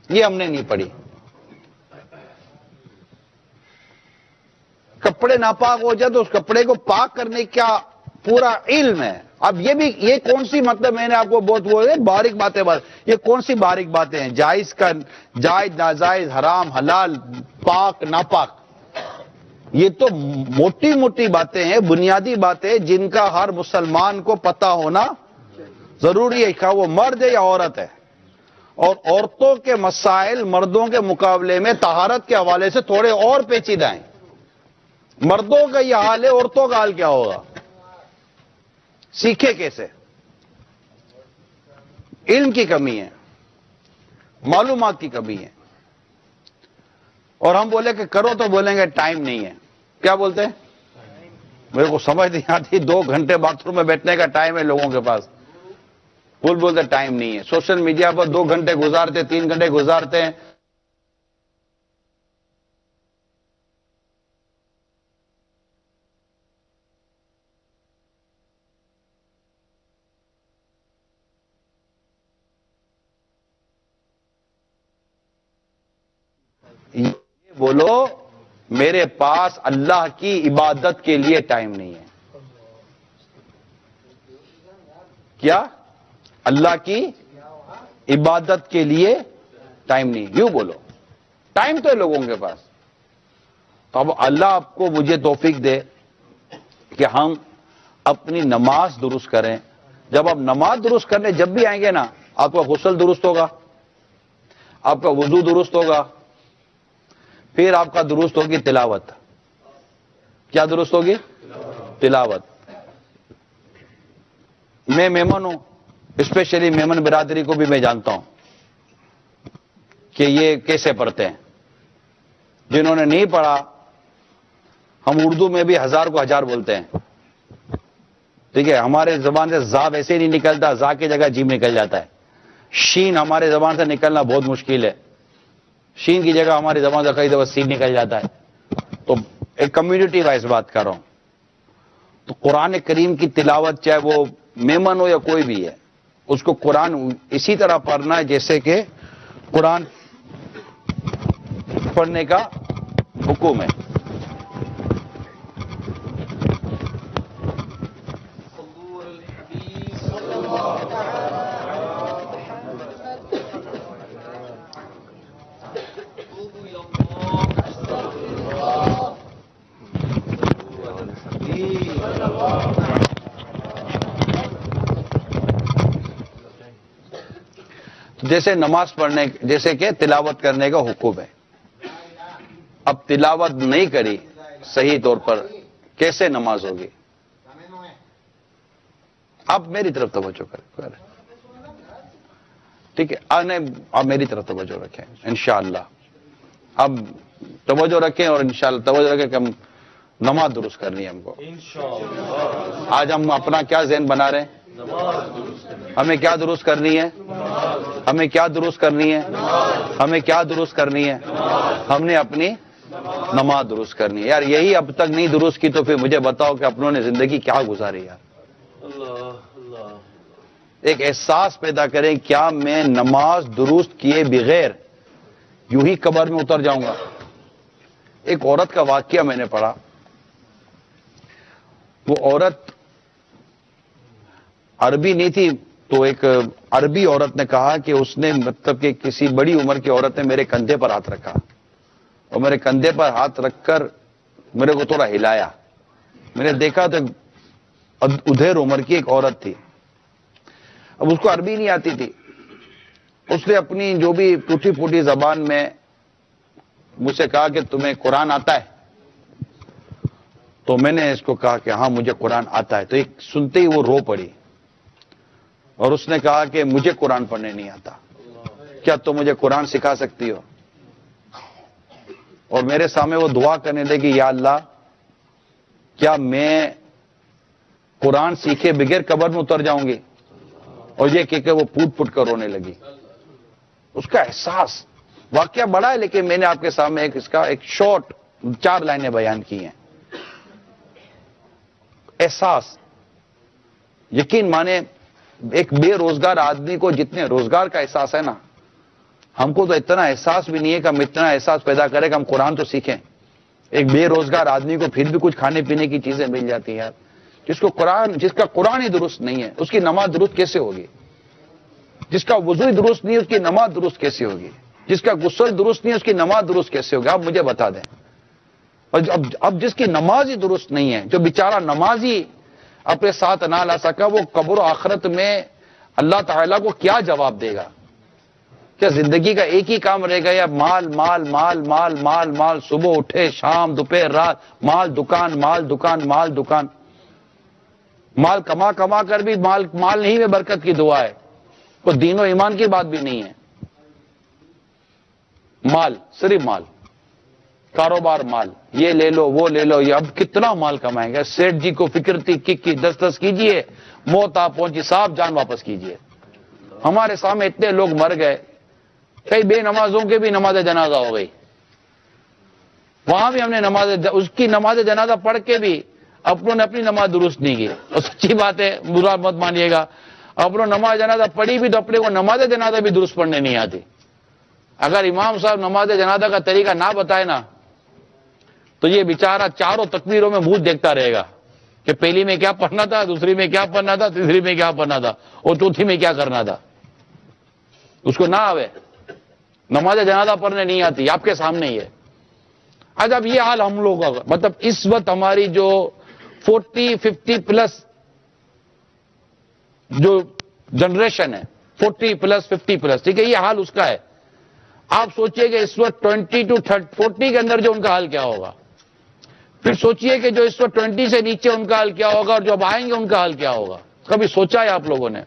یہ ہم نے نہیں پڑھی. کپڑے ناپاک ہو جائے تو اس کپڑے کو پاک کرنے کا پورا علم ہے. اب یہ کون سی، مطلب میں نے آپ کو بہت وہ باریک باتیں یہ کون سی باریک باتیں ہیں؟ جائز ناجائز، حرام حلال، پاک ناپاک، یہ تو موٹی موٹی باتیں ہیں، بنیادی باتیں جن کا ہر مسلمان کو پتہ ہونا ضروری ہے، کہ وہ مرد ہے یا عورت ہے. اور عورتوں کے مسائل مردوں کے مقابلے میں طہارت کے حوالے سے تھوڑے اور پیچیدہ ہیں. مردوں کا یہ حال ہے، عورتوں کا حال کیا ہوگا؟ سیکھے کیسے؟ علم کی کمی ہے، معلومات کی کمی ہے. اور ہم بولے کہ کرو تو بولیں گے ٹائم نہیں ہے. کیا بولتے ہیں؟ میرے کو سمجھ نہیں آتی. 2 گھنٹے باتھ روم میں بیٹھنے کا ٹائم ہے لوگوں کے پاس، بولتے ٹائم نہیں ہے. سوشل میڈیا پر 2 گھنٹے گزارتے، 3 گھنٹے گزارتے ہیں. یہ بولو میرے پاس اللہ کی عبادت کے لیے ٹائم نہیں ہے. کیا؟ اللہ کی عبادت کے لیے ٹائم نہیں. یوں بولو، ٹائم تو ہے لوگوں کے پاس. تو اب اللہ آپ کو مجھے توفیق دے کہ ہم اپنی نماز درست کریں. جب آپ نماز درست کرنے جب بھی آئیں گے نا، آپ کا غسل درست ہوگا، آپ کا وضو درست ہوگا، پھر آپ کا درست ہوگی تلاوت. کیا درست ہوگی؟ تلاوت. میں میمن ہوں، اسپیشلی میمن برادری کو بھی میں جانتا ہوں کہ یہ کیسے پڑھتے ہیں. جنہوں نے نہیں پڑھا، ہم اردو میں بھی 1000 کو 1000 بولتے ہیں. ٹھیک ہے، ہمارے زبان سے زا ویسے ہی نہیں نکلتا، زا کی جگہ جیم نکل جاتا ہے. شین ہمارے زبان سے نکلنا بہت مشکل ہے، شین کی جگہ ہماری زبان سے کئی دفعہ سین نکل جاتا ہے. تو ایک کمیونٹی وائز بات کر رہا ہوں. تو قرآن کریم کی تلاوت، چاہے وہ میمن ہو یا کوئی بھی ہے، اس کو قرآن اسی طرح پڑھنا ہے جیسے کہ قرآن پڑھنے کا حکم ہے. جیسے نماز پڑھنے، جیسے کہ تلاوت کرنے کا حکم ہے. اب تلاوت نہیں کری صحیح طور پر، کیسے نماز ہوگی؟ اب میری طرف توجہ کریں. ٹھیک ہے، اب میری طرف توجہ رکھیں انشاءاللہ. اب توجہ رکھیں اور انشاءاللہ توجہ رکھیں کہ ہم نماز درست کرنی ہے ہم کو. آج ہم اپنا کیا ذہن بنا رہے ہیں؟ ہمیں کیا درست کرنی ہے؟ ہمیں کیا درست کرنی ہے؟ ہمیں کیا درست کرنی ہے؟ ہم نے اپنی نماز درست کرنی ہے. یار یہی اب تک نہیں درست کی تو پھر مجھے بتاؤ کہ اپنوں نے زندگی کیا گزاری یار. ایک احساس پیدا کریں، کیا میں نماز درست کیے بغیر یوں ہی قبر میں اتر جاؤں گا؟ ایک عورت کا واقعہ میں نے پڑھا. وہ عورت عربی نہیں تھی، تو ایک عربی عورت نے کہا کہ اس نے، مطلب کہ کسی بڑی عمر کی عورت نے میرے کندھے پر ہاتھ رکھا، اور میرے کندھے پر ہاتھ رکھ کر میرے کو تھوڑا ہلایا. میں نے دیکھا تو ادھیر عمر کی ایک عورت تھی. اب اس کو عربی نہیں آتی تھی. اس نے اپنی جو بھی ٹوٹی پھوٹی زبان میں مجھ سے کہا کہ تمہیں قرآن آتا ہے؟ تو میں نے اس کو کہا کہ ہاں مجھے قرآن آتا ہے. تو ایک سنتے ہی وہ رو پڑی اور اس نے کہا کہ مجھے قرآن پڑھنے نہیں آتا، کیا تم مجھے قرآن سکھا سکتی ہو؟ اور میرے سامنے وہ دعا کرنے لگی، یا اللہ کیا میں قرآن سیکھے بغیر قبر میں اتر جاؤں گی؟ اور یہ کہ وہ پھوٹ پھوٹ کر رونے لگی. اس کا احساس، واقعہ بڑا ہے لیکن میں نے آپ کے سامنے اس کا ایک شارٹ 4 لائنیں بیان کی ہیں. احساس. یقین مانے ایک بے روزگار آدمی کو جتنے روزگار کا احساس ہے نا, ہم کو تو اتنا احساس بھی نہیں ہے کہ ہم اتنا احساس پیدا کریں کہ ہم قرآن تو سیکھیں. ایک بے روزگار آدمی کو پھر بھی کچھ کھانے پینے کی چیزیں مل جاتی ہیں یار. جس کا قرآن ہی درست نہیں ہے اس کی نماز درست کیسے ہوگی؟ جس کا وضو درست نہیں ہے اس کی نماز درست کیسے ہوگی؟ جس کا غسل درست نہیں ہے اس کی نماز درست کیسے ہوگی؟ آپ مجھے بتا دیں. اور اب جس کی نماز ہی درست نہیں ہے, جو بیچارہ نماز ہی اپنے ساتھ نہ لا سکا, وہ قبر و آخرت میں اللہ تعالیٰ کو کیا جواب دے گا؟ کیا زندگی کا ایک ہی کام رہے گا یا مال مال مال مال مال مال, صبح اٹھے شام دوپہر رات مال دکان مال دکان مال دکان, مال کما کما کر بھی مال نہیں میں برکت کی دعا ہے, کوئی دین و ایمان کی بات بھی نہیں ہے. مال, صرف مال, کاروبار مال, یہ لے لو وہ لے لو. یہ اب کتنا مال کمائیں گے؟ سیٹھ جی کو فکر تھی کی 10 کیجئے, موت آ پہنچی صاحب جان واپس کیجئے. ہمارے سامنے اتنے لوگ مر گئے, کئی بے نمازوں کے بھی نماز جنازہ ہو گئی, وہاں بھی ہم نے اس کی نماز جنازہ پڑھ کے بھی اپنوں نے اپنی نماز درست نہیں کی. اور سچی بات ہے, برا مت مانیے گا, اپنوں نماز جنازہ پڑھی بھی تو اپنے کو نماز جنازہ بھی درست پڑھنے نہیں آتی. اگر امام صاحب نماز جنازہ کا طریقہ نہ بتائے نا تو یہ بیچارہ چاروں تکبیروں میں بھوت دیکھتا رہے گا کہ پہلی میں کیا پڑھنا تھا, دوسری میں کیا پڑھنا تھا, تیسری میں کیا پڑھنا تھا, اور چوتھی میں کیا کرنا تھا. اس کو نہ آوے, نماز جنازہ پڑھنے نہیں آتی, آپ کے سامنے ہی ہے. آج اب یہ حال ہم لوگوں کا, مطلب اس وقت ہماری جو 40-50 پلس جو جنریشن ہے, 40+50 پلس, ٹھیک ہے, یہ حال اس کا ہے. آپ سوچئے کہ اس وقت 20 to 40 کے اندر جو ان کا حال کیا ہوگا, پھر سوچئے کہ جو اس وقت 20 سے نیچے ان کا حال کیا ہوگا, اور جو اب آئیں گے ان کا حال کیا ہوگا. کبھی سوچا ہے آپ لوگوں نے؟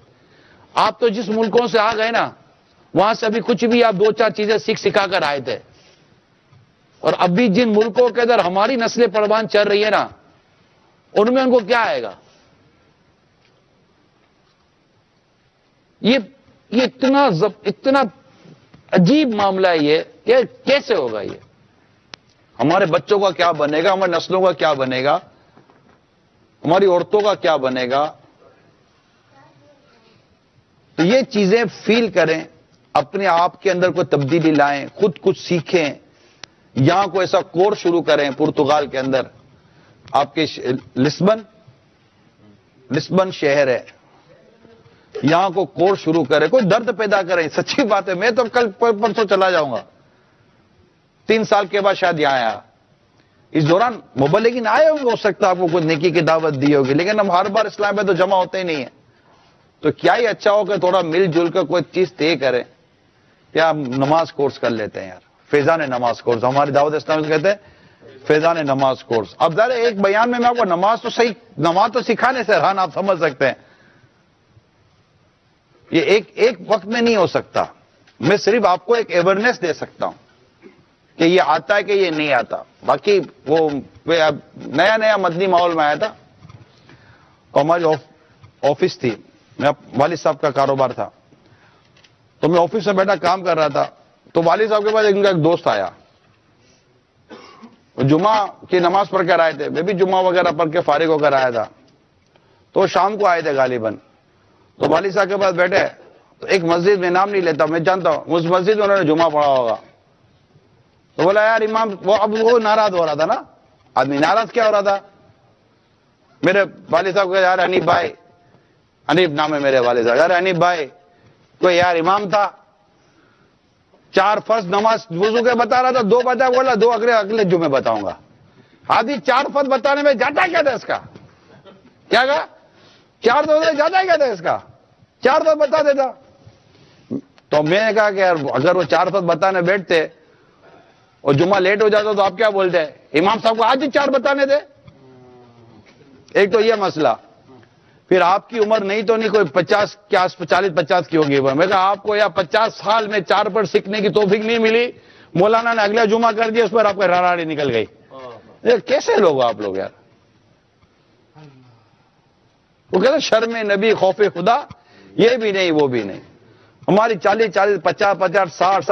آپ تو جس ملکوں سے آ گئے نا, وہاں سے ابھی کچھ بھی آپ 2-4 چیزیں سکھا کر آئے تھے, اور ابھی جن ملکوں کے اندر ہماری نسل پروان چل رہی ہے نا, ان میں ان کو کیا آئے گا؟ یہ اتنا عجیب معاملہ ہے یہ, کہ کیسے ہوگا یہ؟ ہمارے بچوں کا کیا بنے گا, ہماری نسلوں کا کیا بنے گا, ہماری عورتوں کا کیا بنے گا؟ تو یہ چیزیں فیل کریں, اپنے آپ کے اندر کوئی تبدیلی لائیں, خود کچھ سیکھیں. یہاں کوئی ایسا کورس شروع کریں پرتگال کے اندر, آپ کے لسبن شہر ہے, یہاں کو کورس شروع کرے, کوئی درد پیدا کریں. سچی بات ہے, میں تو کل پرسوں چلا جاؤں گا, 3 سال کے بعد شاید یہاں آیا. اس دوران مبلغین آئے ہوں گے, ہو سکتا ہے آپ کو کچھ نیکی کی دعوت دی ہوگی, لیکن ہم ہر بار اسلام میں تو جمع ہوتے ہی نہیں ہیں. تو کیا ہی اچھا ہو کہ تھوڑا مل جل کر کوئی چیز طے کریں. کیا نماز کورس کر لیتے ہیں یار, فیضان نماز کورس, ہماری دعوت اسلام سے کہتے ہیں فیضان نماز کورس. اب ذرا ایک بیان میں آپ کو نماز تو سکھانے سے رہا, آپ سمجھ سکتے ہیں. یہ ایک وقت میں نہیں ہو سکتا. میں صرف آپ کو ایک اویئرنیس دے سکتا ہوں کہ یہ آتا ہے کہ یہ نہیں آتا. باقی وہ نیا مدنی ماحول میں آیا تھا, اور ہماری آفس تھی, میں والد صاحب کا کاروبار تھا, تو میں آفس میں بیٹھا کام کر رہا تھا. تو والد صاحب کے پاس ان کا ایک دوست آیا, جمعہ کی نماز پڑھ کر آئے تھے, میں بھی جمعہ وغیرہ پڑھ کے فارغ ہو کر آیا تھا. تو شام کو آئے تھے غالباً. تو والد صاحب کے پاس بیٹھے, تو ایک مسجد میں نام نہیں لیتا, میں جانتا ہوں اس مسجد میں انہوں نے جمعہ پڑھا ہوگا. تو بولا یار امام, وہ ناراض ہو رہا تھا نا آدمی. ناراض کیا ہو رہا تھا؟ میرے والد صاحب کو, یار حنیف بھائی, حنیف نام ہے میرے والد صاحب, یار حنیف بھائی کوئی یار امام تھا, 4 فرض نماز وضو کے بتا رہا تھا, 2 بتا, بولا 2 اگلے جمعے بتاؤں گا. آدھی 4 فرض بتانے میں جاتا کیا تھا اس کا؟ کیا کہا؟ 4 تو جاتا کیا تھا اس کا؟ 4 فرض بتا دیتا. تو میں نے کہا کہ یار اگر وہ 4 فرض بتانے بیٹھتے اور جمعہ لیٹ ہو جاتا تو آپ کیا بولتے ہیں؟ امام صاحب کو آج ہی 4 بتانے دے. ایک تو یہ مسئلہ. پھر آپ کی عمر نہیں تو نہیں, کوئی 40-50 کی ہوگی. میں کہا آپ کو یا 50 سال میں 4 پر سیکھنے کی توفیق نہیں ملی, مولانا نے اگلا جمعہ کر دیا, اس پر آپ کو راڑی نکل گئی. کیسے لوگ آپ لوگ یار؟ وہ کہتے شرم نبی خوف خدا, یہ بھی نہیں وہ بھی نہیں. ہماری 40, 50,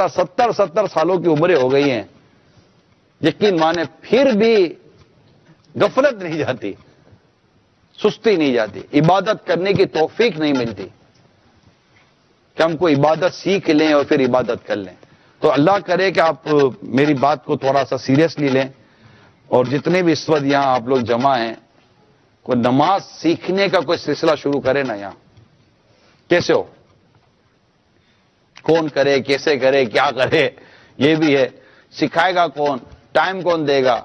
60, 70 سالوں کی عمریں ہو گئی ہیں, یقین مانے پھر بھی غفلت نہیں جاتی. سستی نہیں جاتی, عبادت کرنے کی توفیق نہیں ملتی کہ ہم کو عبادت سیکھ لیں اور پھر عبادت کر لیں. تو اللہ کرے کہ آپ میری بات کو تھوڑا سا سیریسلی لیں, اور جتنے بھی اس وقت یہاں آپ لوگ جمع ہیں, کوئی نماز سیکھنے کا کوئی سلسلہ شروع کرے نا یہاں. کیسے ہو, کون کرے, کیسے کرے, کیا کرے, یہ بھی ہے. سکھائے گا کون, ٹائم کون دے گا؟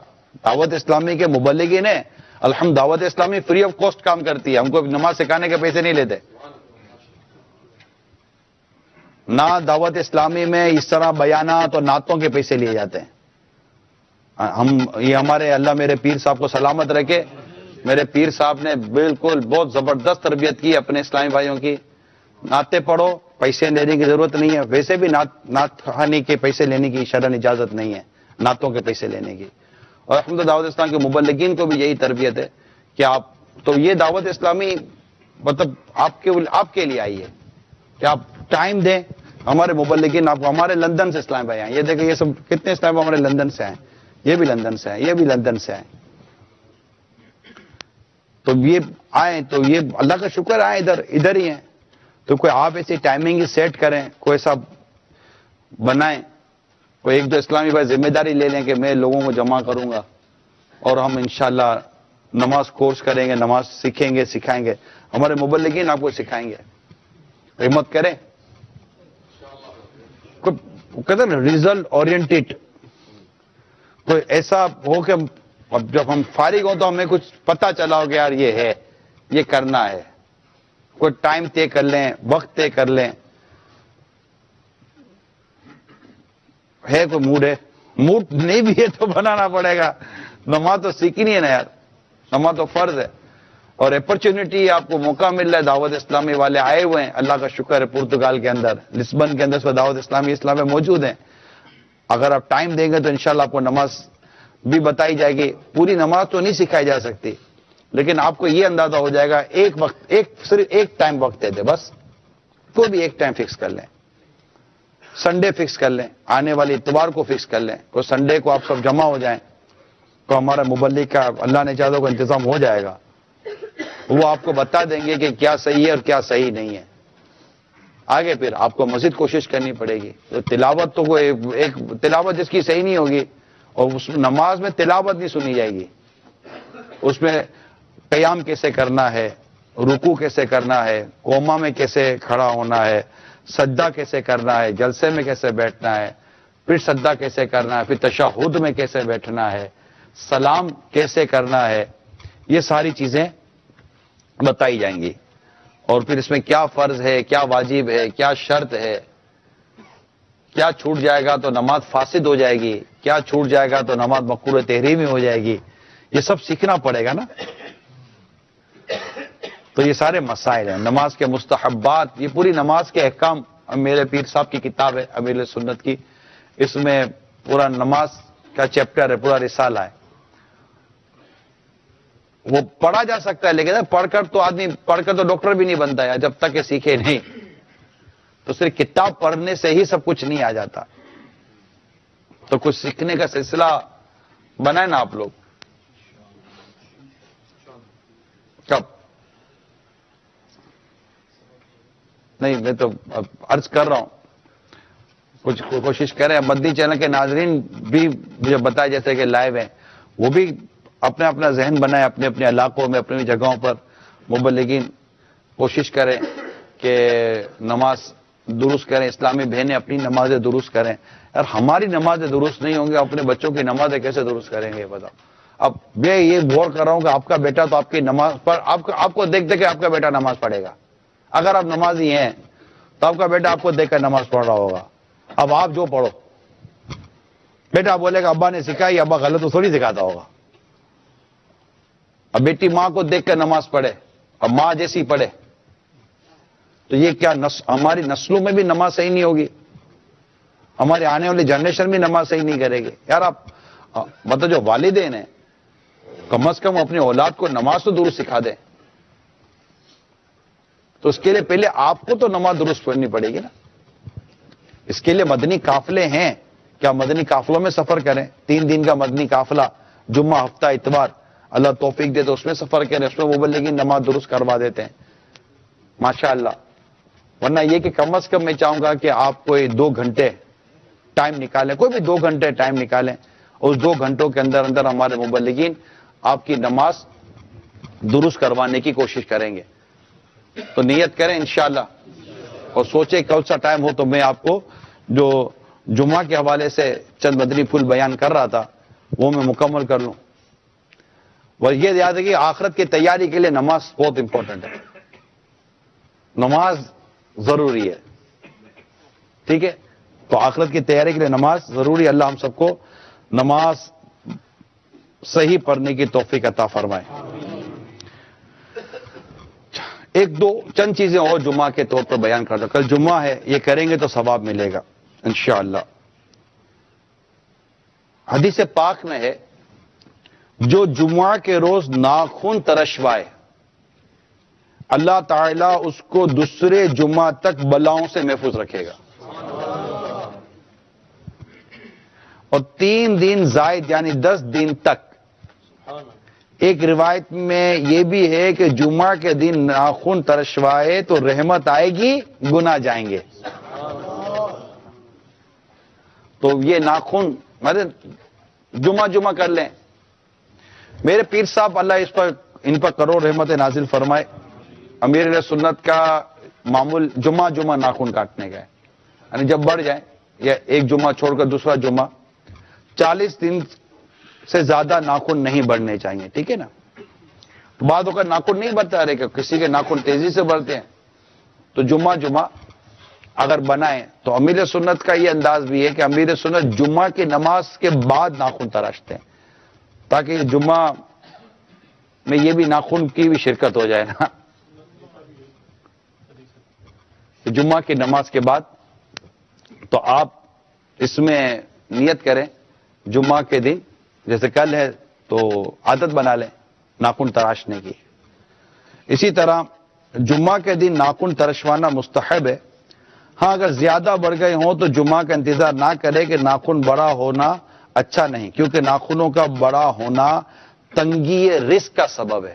دعوت اسلامی کے مبلغین ہیں. الحمد دعوت اسلامی فری آف کاسٹ کام کرتی ہے, ہم کو نماز سکھانے کے پیسے نہیں لیتے. نہ دعوت اسلامی میں اس طرح بیانات اور نعتوں کے پیسے لیے جاتے ہیں. یہ ہمارے اللہ میرے پیر صاحب کو سلامت رکھے, میرے پیر صاحب نے بالکل بہت زبردست تربیت کی اپنے اسلامی بھائیوں کی. نعتیں پڑھو, پیسے لینے کی ضرورت نہیں ہے. ویسے بھی نعت خوانی کے پیسے لینے کی شرعن اجازت نہیں ہے, نعتوں کے پیسے لینے کی. اور الحمد دعوت اسلام کے مبلغین کو بھی یہی تربیت ہے کہ آپ تو یہ دعوت اسلامی مطلب آپ کے لیے آئی ہے کہ آپ ٹائم دیں. ہمارے مبلغین آپ کو ہمارے لندن سے اسلام بھائی آئے, یہ دیکھیں یہ سب کتنے اسلام ہمارے لندن سے آئے, یہ بھی لندن سے آئے, یہ بھی لندن سے آئے. تو یہ آئے تو یہ اللہ کا شکر آئے ادھر ہی ہیں. تو کوئی آپ ایسی ٹائمنگ ہی سیٹ کریں, کوئی ایسا بنائیں, کوئی ایک دو اسلامی بھائی ذمہ داری لے لیں کہ میں لوگوں کو جمع کروں گا اور ہم انشاءاللہ نماز کورس کریں گے, نماز سیکھیں گے, سکھائیں گے. ہمارے مبلغین آپ کو سکھائیں گے. ہمت کریں. کہتے ہیں ریزلٹ اورینٹیڈ, کوئی ایسا ہو کہ اب جب ہم فارغ ہوں تو ہمیں کچھ پتہ چلا ہو کہ یار یہ ہے, یہ کرنا ہے. کوئی ٹائم طے کر لیں, وقت طے کر لیں. ہے کوئی موڈ ہے, موڈ نہیں بھی ہے تو بنانا پڑے گا. نماز تو سیکھنی ہے نا یار, نماز تو فرض ہے. اور اپرچونٹی آپ کو موقع مل رہا ہے, دعوت اسلامی والے آئے ہوئے ہیں, اللہ کا شکر ہے. پرتگال کے اندر, لسبن کے اندر دعوت اسلامی اسلام میں موجود ہیں. اگر آپ ٹائم دیں گے تو انشاءاللہ آپ کو نماز بھی بتائی جائے گی. پوری نماز تو نہیں سکھائی جا سکتی, لیکن آپ کو یہ اندازہ ہو جائے گا. ایک وقت صرف ایک ٹائم وقت دے بس, کوئی بھی ایک ٹائم فکس کر لیں. سنڈے فکس کر لیں, آنے والی اتوار کو فکس کر لیں. کوئی سنڈے کو آپ سب جمع ہو جائیں تو ہمارا مبلغ کا اللہ نے چاہا کو انتظام ہو جائے گا. وہ آپ کو بتا دیں گے کہ کیا صحیح ہے اور کیا صحیح نہیں ہے. آگے پھر آپ کو مزید کوشش کرنی پڑے گی. تو تلاوت تو کوئی ایک تلاوت جس کی صحیح نہیں ہوگی, اور اس نماز میں تلاوت نہیں سنی جائے گی. اس میں قیام کیسے کرنا ہے, رکوع کیسے کرنا ہے, قوما میں کیسے کھڑا ہونا ہے, سجدہ کیسے کرنا ہے, جلسے میں کیسے بیٹھنا ہے, پھر سجدہ کیسے کرنا ہے, پھر تشہد میں کیسے بیٹھنا ہے, سلام کیسے کرنا ہے, یہ ساری چیزیں بتائی جائیں گی. اور پھر اس میں کیا فرض ہے, کیا واجب ہے, کیا شرط ہے, کیا چھوٹ جائے گا تو نماز فاسد ہو جائے گی, کیا چھوٹ جائے گا تو نماز مکروہ تحریمی ہو جائے گی. یہ سب سیکھنا پڑے گا نا. تو یہ سارے مسائل ہیں. نماز کے مستحبات, یہ پوری نماز کے احکام میرے پیر صاحب کی کتاب ہے امیر سنت کی, اس میں پورا نماز کا چیپٹر ہے, پورا رسالہ ہے. وہ پڑھا جا سکتا ہے, لیکن پڑھ کر تو ڈاکٹر بھی نہیں بنتا ہے جب تک کہ سیکھے نہیں. تو صرف کتاب پڑھنے سے ہی سب کچھ نہیں آ جاتا. تو کچھ سیکھنے کا سلسلہ بنائے نا آپ لوگ. کب نہیں, میں تو عرض کر رہا ہوں, کچھ کوشش کریں. مدنی چینل کے ناظرین بھی مجھے بتائے جیسے کہ لائیو ہیں, وہ بھی اپنا ذہن بنائے اپنے اپنے علاقوں میں, اپنی جگہوں پر. مبلغین کوشش کریں کہ نماز درست کریں, اسلامی بہنیں اپنی نمازیں درست کریں. یار ہماری نمازیں درست نہیں ہوں گے, اپنے بچوں کی نمازیں کیسے درست کریں گے بتاؤ. اب میں یہ غور کر رہا ہوں کہ آپ کا بیٹا تو آپ کی نماز پر آپ کو دیکھ کے آپ کا بیٹا نماز پڑھے گا. اگر آپ نمازی ہیں تو آپ کا بیٹا آپ کو دیکھ کر نماز پڑھ رہا ہوگا. اب آپ جو پڑھو, بیٹا بولے گا ابا نے سکھائی, ابا غلط تو تھوڑی سکھاتا ہوگا. اب بیٹی ماں کو دیکھ کر نماز پڑھے, اب ماں جیسی پڑھے, تو یہ کیا ہماری نسلوں میں بھی نماز صحیح نہیں ہوگی, ہمارے آنے والی جنریشن بھی نماز صحیح نہیں کرے گی. یار آپ مطلب جو والدین ہیں کم از کم اپنی اولاد کو نماز تو درست سکھا دیں. تو اس کے لیے پہلے آپ کو تو نماز درست پڑھنی پڑے گی نا. اس کے لیے مدنی قافلے ہیں, کیا مدنی قافلوں میں سفر کریں. 3 دن کا مدنی قافلہ, جمعہ, ہفتہ, اتوار, اللہ توفیق دے تو اس میں سفر کریں, اس میں مبلغین نماز درست کروا دیتے ہیں ماشاءاللہ. ورنہ یہ کہ کم از کم میں چاہوں گا کہ آپ کوئی 2 گھنٹے ٹائم نکالیں, کوئی بھی 2 گھنٹے ٹائم نکالیں, اس 2 گھنٹوں کے اندر اندر ہمارے مبلغین آپ کی نماز درست کروانے کی کوشش کریں گے. تو نیت کریں انشاءاللہ, اور سوچیں کون سا ٹائم ہو تو میں آپ کو جو جمعہ کے حوالے سے چند مدنی پھول بیان کر رہا تھا وہ میں مکمل کر لوں. اور یہ یاد ہے کہ آخرت کی تیاری کے لیے نماز بہت امپورٹنٹ ہے, نماز ضروری ہے, ٹھیک ہے. تو آخرت کی تیاری کے لیے نماز ضروری ہے. اللہ ہم سب کو نماز صحیح پڑھنے کی توفیق عطا فرمائے. ایک دو چند چیزیں اور جمعہ کے طور پر بیان کرتا. کل جمعہ ہے, یہ کریں گے تو ثواب ملے گا انشاءاللہ. حدیث پاک میں ہے جو جمعہ کے روز ناخن ترشوائے اللہ تعالیٰ اس کو دوسرے جمعہ تک بلاؤں سے محفوظ رکھے گا. اور 3 دن زائد یعنی 10 دن تک. ایک روایت میں یہ بھی ہے کہ جمعہ کے دن ناخن ترشوائے تو رحمت آئے گی, گناہ جائیں گے. تو یہ ناخن مطلب جمعہ کر لیں. میرے پیر صاحب اللہ ان پر کروڑ رحمت نازل فرمائے, امیر علیہ سنت کا معمول جمعہ ناخن کاٹنے کا ہے. یعنی جب بڑھ جائیں یا ایک جمعہ چھوڑ کر دوسرا جمعہ, 40 دن سے زیادہ ناخن نہیں بڑھنے چاہیے, ٹھیک ہے نا. بعد کا ناخن نہیں بڑھتا رہے کہ کسی کے ناخن تیزی سے بڑھتے ہیں, تو جمعہ اگر بنائیں تو امیر سنت کا یہ انداز بھی ہے کہ امیر سنت جمعہ کی نماز کے بعد ناخن تراشتے ہیں, تاکہ جمعہ میں یہ بھی ناخن کی بھی شرکت ہو جائے نا. جمعہ کی نماز کے بعد تو آپ اس میں نیت کریں جمعہ کے دن, جیسے کل ہے تو عادت بنا لیں ناخن تراشنے کی. اسی طرح جمعہ کے دن ناخن ترشوانا مستحب ہے. ہاں اگر زیادہ بڑھ گئے ہوں تو جمعہ کا انتظار نہ کرے کہ ناخن بڑا ہونا اچھا نہیں, کیونکہ ناخنوں کا بڑا ہونا تنگی رزق کا سبب ہے.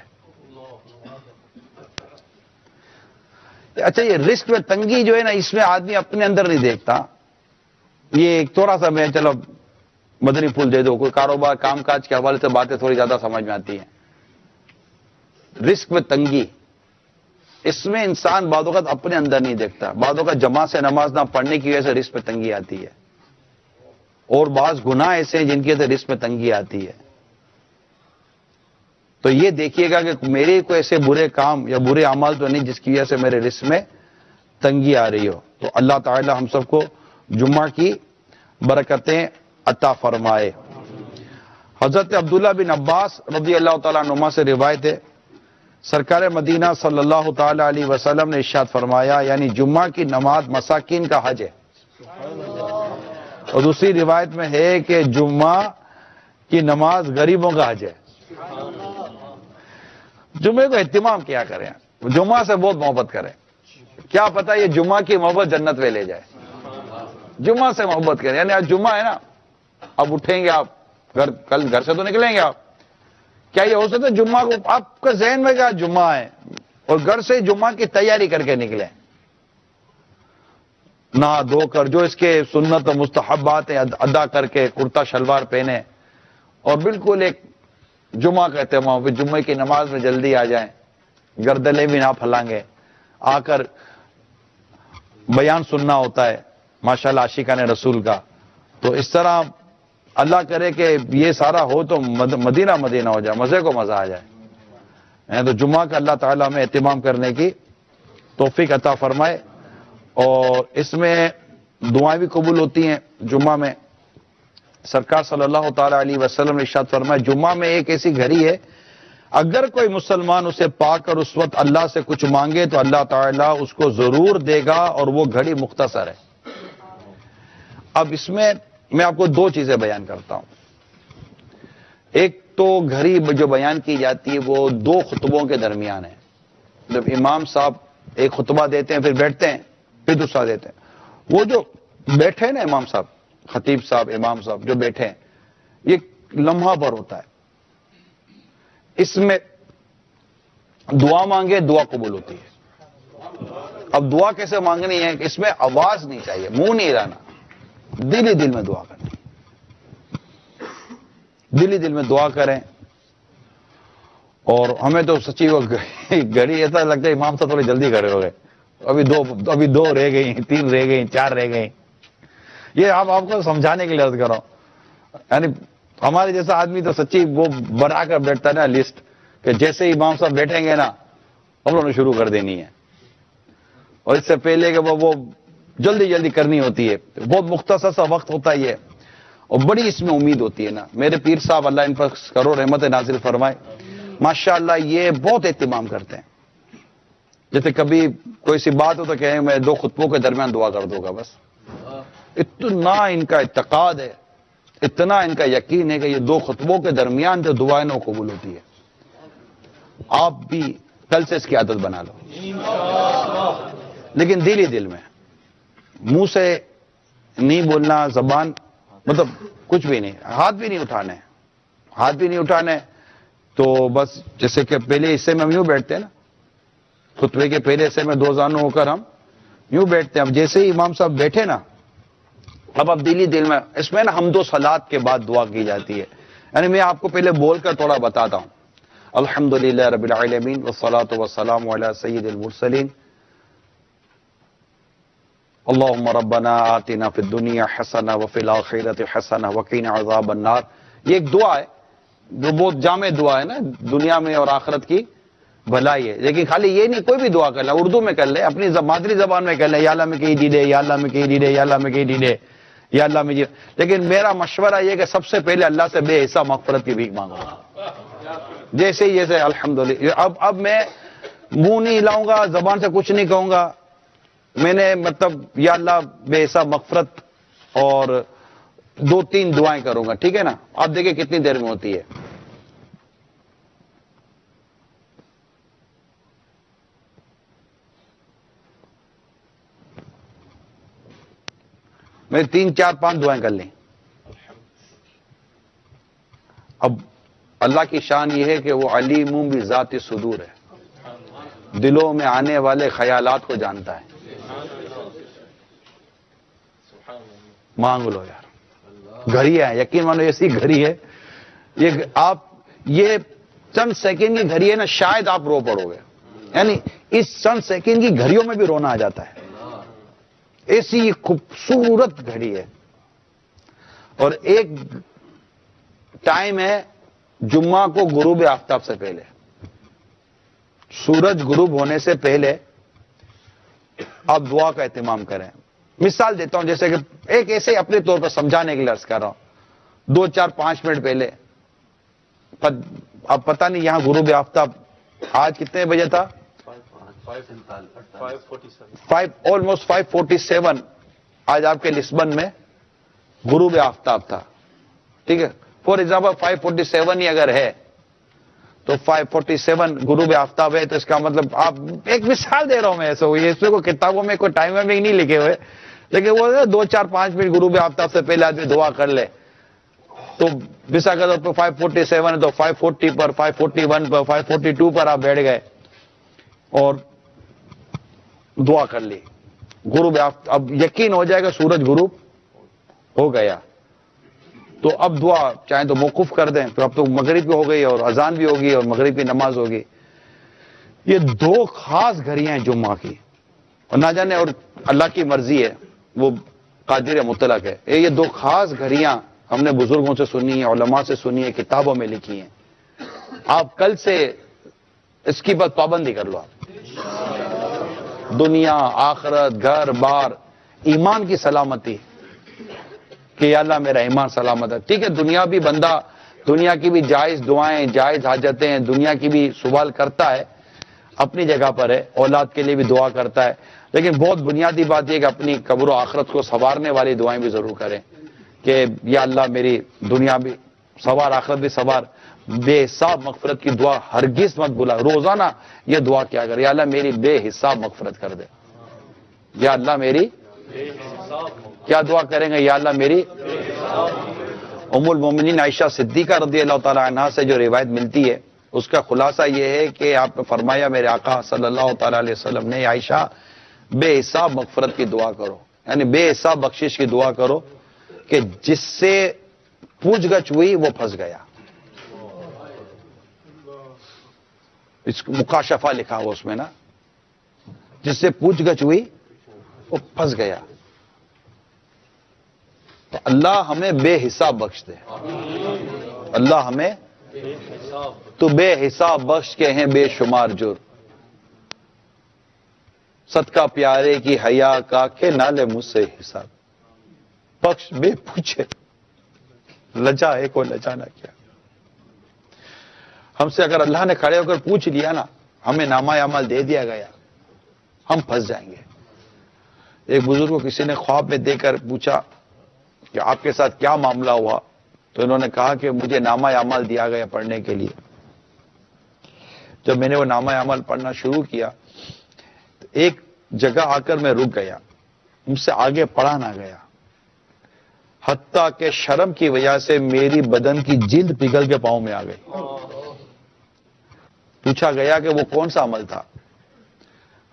اچھا یہ رزق میں تنگی جو ہے نا, اس میں آدمی اپنے اندر نہیں دیکھتا. یہ ایک تھوڑا سا میں چلو مدنی پھول دے دو, کوئی کاروبار کام کاج کے حوالے سے باتیں تھوڑی زیادہ سمجھ میں آتی ہیں. رزق میں تنگی, اس میں انسان بعض اوقات اپنے اندر نہیں دیکھتا. بعض اوقات جماعت سے نماز نہ پڑھنے کی وجہ سے رزق میں تنگی آتی ہے, اور بعض گناہ ایسے ہیں جن کی وجہ سے رزق میں تنگی آتی ہے. تو یہ دیکھیے گا کہ میرے کوئی ایسے برے کام یا برے اعمال تو نہیں جس کی وجہ سے میرے رزق میں تنگی آ رہی ہو. تو اللہ تعالی ہم سب کو جمعہ کی برکتیں عطا فرمائے. حضرت عبداللہ بن عباس رضی اللہ تعالیٰ عنہما سے روایت ہے, سرکار مدینہ صلی اللہ تعالی علیہ وسلم نے ارشاد فرمایا, یعنی جمعہ کی نماز مساکین کا حج ہے. اور دوسری روایت میں ہے کہ جمعہ کی نماز غریبوں کا حج ہے. جمعے کو اہتمام کیا کریں, جمعہ سے بہت محبت کریں. کیا پتا یہ جمعہ کی محبت جنت میں لے جائے. جمعہ سے محبت کریں, یعنی آج جمعہ ہے نا, اب اٹھیں گے آپ, کل گھر سے تو نکلیں گے آپ, کیا یہ ہو سکتا ہے جمعہ کو آپ کا ذہن میں کیا جمعہ ہے اور گھر سے جمعہ کی تیاری کر کے نکلیں, نہا دھو کر جو اس کے سنت و مستحبات ہیں ادا کر کے کرتا شلوار پہنے, اور بالکل ایک جمعہ کا اہتمام, پھر جمعے کی نماز میں جلدی آ جائیں, گردلیں بھی نہ پھلانگے, آ کر بیان سننا ہوتا ہے ماشاءاللہ عاشقان رسول کا. تو اس طرح اللہ کرے کہ یہ سارا ہو تو مدینہ ہو جائے, مزے کو مزہ آ جائے. تو جمعہ کا اللہ تعالیٰ میں اہتمام کرنے کی توفیق عطا فرمائے. اور اس میں دعائیں بھی قبول ہوتی ہیں جمعہ میں. سرکار صلی اللہ تعالی علیہ وسلم نے ارشاد فرمایا, جمعہ میں ایک ایسی گھڑی ہے اگر کوئی مسلمان اسے پا کر اس وقت اللہ سے کچھ مانگے تو اللہ تعالیٰ اس کو ضرور دے گا, اور وہ گھڑی مختصر ہے. اب اس میں آپ کو 2 چیزیں بیان کرتا ہوں. ایک تو گھڑی جو بیان کی جاتی ہے وہ 2 خطبوں کے درمیان ہے. جب امام صاحب ایک خطبہ دیتے ہیں, پھر بیٹھتے ہیں, پھر دوسرا دیتے ہیں. وہ جو بیٹھے ہیں نا امام صاحب, خطیب صاحب, امام صاحب جو بیٹھے ہیں, یہ لمحہ بھر ہوتا ہے. اس میں دعا مانگے دعا قبول ہوتی ہے. اب دعا کیسے مانگنی ہے؟ اس میں آواز نہیں چاہیے، منہ نہیں ہلانا، دل ہی دل میں دعا کرنی، دل ہی دل میں دعا کریں. اور ہمیں تو سچی وہ گھڑی ایسا لگتا ہے امام صاحب تھوڑی جلدی کھڑے ہو گئے، ابھی دو رہ گئی، 3 رہ گئی، 4 رہ گئی. یہ آپ کو سمجھانے کے لیے عرض کر رہا ہوں. یعنی ہمارے جیسا آدمی تو سچی وہ بنا کر بیٹھتا ہے نا لسٹ، کہ جیسے امام صاحب بیٹھیں گے نا ہم لوگوں نے شروع کر دینی ہے. اور اس سے پہلے کہ وہ جلدی کرنی ہوتی ہے. بہت مختصر سا وقت ہوتا ہے یہ، اور بڑی اس میں امید ہوتی ہے نا. میرے پیر صاحب اللہ ان پر کرو رحمت نازل فرمائے، ماشاءاللہ یہ بہت اہتمام کرتے ہیں. جیسے کبھی کوئی سی بات ہو تو کہیں میں 2 خطبوں کے درمیان دعا کر دوں گا بس. اتنا ان کا اعتقاد ہے، اتنا ان کا یقین ہے کہ یہ 2 خطبوں کے درمیان جو دعائیں وہ قبول ہوتی ہے. آپ بھی کل سے اس کی عادت بنا لو، لیکن دل ہی دل میں، منہ سے نہیں بولنا، زبان مطلب کچھ بھی نہیں، ہاتھ بھی نہیں اٹھانے. تو بس جیسے کہ پہلے حصے میں ہم یوں بیٹھتے ہیں نا، خطبے کے پہلے حصے میں 2 زانوں ہو کر ہم یوں بیٹھتے ہیں. اب جیسے ہی امام صاحب بیٹھے نا، اب دل ہی دل میں، اس میں نا حمد و صلات کے بعد دعا کی جاتی ہے. یعنی میں آپ کو پہلے بول کر تھوڑا بتاتا ہوں. الحمدللہ رب العالمین والصلاة والسلام علی سید المرسلین اللہم ربنا آتنا فی الدنیا حسنہ وفی الآخرۃ حسنہ وقنا عذاب النار. یہ ایک دعا ہے جو بہت جامع دعا ہے نا، دنیا میں اور آخرت کی بھلائی ہے. لیکن خالی یہ نہیں، کوئی بھی دعا کر لیں، اردو میں کر لیں، اپنی مادری زبان میں کر لیں، یا اللہ میں کہیں ڈیڈے، یا اللہ میں کہیں ڈیڈے، یا اللہ میں کہیں ڈیڈے، یا اللہ میں. لیکن میرا مشورہ یہ کہ سب سے پہلے اللہ سے بے حساب مغفرت کی بھیک مانگو. جیسے الحمدللہ. اب میں منہ نہیں ہلاؤں گا، زبان سے کچھ نہیں کہوں گا، میں نے مطلب یا اللہ بے حساب مغفرت اور 2-3 دعائیں کروں گا. ٹھیک ہے نا؟ آپ دیکھیں کتنی دیر میں ہوتی ہے. میں 3, 4, 5 دعائیں کر لیں. اب اللہ کی شان یہ ہے کہ وہ علیم بذات الصدور ہے، دلوں میں آنے والے خیالات کو جانتا ہے. مانگ لو یار، گھڑی ہے، یقین مانو ایسی گھڑی ہے. یہ چند سیکنڈ کی گھڑی ہے نا، شاید آپ رو پڑو گے. یعنی اس چند سیکنڈ کی گھڑیوں میں بھی رونا آ جاتا ہے، ایسی خوبصورت گھڑی ہے. اور ایک ٹائم ہے جمعہ کو غروب آفتاب سے پہلے، سورج غروب ہونے سے پہلے آپ دعا کا اہتمام کریں. مثال دیتا ہوں، جیسے کہ ایک ایسے اپنے طور پر سمجھانے کے لیے عرض کر رہا ہوں. 2, 4, 5 منٹ پہلے، اب پتہ نہیں یہاں غروب آفتاب آج کتنے بجے تھا؟ 5:47 آج آپ کے لسبن میں غروب آفتاب تھا. ٹھیک ہے، فور ایگزامپل 5:47 ہی اگر ہے تو 5:47 غروب آفتاب ہے، تو اس کا مطلب آپ ایک مثال دے رہا ہوں میں. ایسا ہوئی اس میں کوئی کتابوں میں کوئی ٹائم میں نہیں لکھے ہوئے، لیکن وہ 2, 4, 5 منٹ غروب آفتاب سے پہلے آدمی دعا کر لے تو بسا کا 5:47 ہے تو 5:40 پر، 5:41 پر، 5:42 پر آپ بیٹھ گئے اور دعا کر لی. غروب آفتاب اب یقین ہو جائے گا سورج غروب ہو گیا، تو اب دعا چاہیں تو موقوف کر دیں. تو اب تو مغرب بھی ہو گئی اور اذان بھی ہوگی اور مغرب کی نماز ہوگی. یہ 2 خاص گھڑیاں ہیں جمعہ کی، اور نہ جانے اور اللہ کی مرضی ہے، وہ قادر مطلق ہے. یہ 2 خاص گھڑیاں ہم نے بزرگوں سے سنی ہیں، علماء سے سنی ہیں، کتابوں میں لکھی ہیں. آپ کل سے اس کی بات پابندی کر لو. آپ دنیا، آخرت، گھر بار، ایمان کی سلامتی کہ یا اللہ میرا ایمان سلامت ہے. ٹھیک ہے، دنیا بھی بندہ، دنیا کی بھی جائز دعائیں، جائز حاجتیں ہیں، دنیا کی بھی سوال کرتا ہے، اپنی جگہ پر ہے، اولاد کے لیے بھی دعا کرتا ہے. لیکن بہت بنیادی بات یہ کہ اپنی قبر و آخرت کو سنوارنے والی دعائیں بھی ضرور کریں کہ یا اللہ میری دنیا بھی سوار، آخرت بھی سوار. بے حساب مغفرت کی دعا ہرگز مت بھولا. روزانہ یہ دعا کیا کر، یا اللہ میری بے حساب مغفرت کر دے. یا اللہ میری کیا دعا کریں گے؟ یا اللہ میری. ام المومنین عائشہ صدیقہ رضی اللہ تعالی عنہا سے جو روایت ملتی ہے اس کا خلاصہ یہ ہے کہ آپ نے فرمایا میرے آقا صلی اللہ تعالی علیہ وسلم نے عائشہ بے حساب مغفرت کی دعا کرو، یعنی بے حساب بخشش کی دعا کرو کہ جس سے پوچھ گچھ ہوئی وہ پھنس گیا. اس کو مکاشفہ لکھا ہوا اس میں نا، جس سے پوچھ گچھ ہوئی وہ پھنس گیا. تو اللہ ہمیں بے حساب بخش دے. اللہ ہمیں تو بے حساب بخش کے ہیں بے شمار جرم. صدقہ پیارے کی حیا کا کہ نالے مجھ سے حساب، بخش بے پوچھے لجائے کو لجانا کیا. ہم سے اگر اللہ نے کھڑے ہو کر پوچھ لیا نا، ہمیں نامہ اعمال دے دیا گیا، ہم پھنس جائیں گے. ایک بزرگ کو کسی نے خواب میں دے کر پوچھا کہ آپ کے ساتھ کیا معاملہ ہوا، تو انہوں نے کہا کہ مجھے نامہ اعمال دیا گیا پڑھنے کے لیے. جب میں نے وہ نامہ اعمال پڑھنا شروع کیا تو ایک جگہ آ کر میں رک گیا، مجھ سے آگے پڑھا نہ گیا، حتیٰ کہ شرم کی وجہ سے میری بدن کی جلد پگھل کے پاؤں میں آ گئی. پوچھا گیا کہ وہ کون سا عمل تھا؟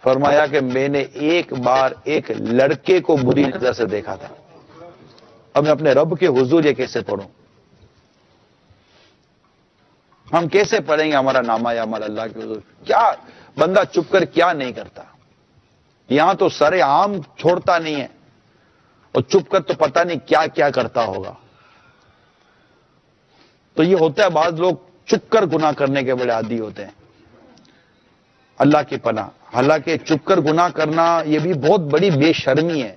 فرمایا کہ میں نے ایک بار ایک لڑکے کو بری نظر سے دیکھا تھا. اب میں اپنے رب کے حضور یہ کیسے پڑھوں؟ ہم کیسے پڑھیں گے ہمارا نامہ اعمال اللہ کے حضور؟ کیا بندہ چپ کر کیا نہیں کرتا؟ یہاں تو سر عام چھوڑتا نہیں ہے، اور چپ کر تو پتہ نہیں کیا کیا کرتا ہوگا. تو یہ ہوتا ہے، بعض لوگ چپ کر گناہ کرنے کے بڑے عادی ہوتے ہیں. اللہ کی پناہ. حالانکہ چپ کر گناہ کرنا یہ بھی بہت بڑی بے شرمی ہے.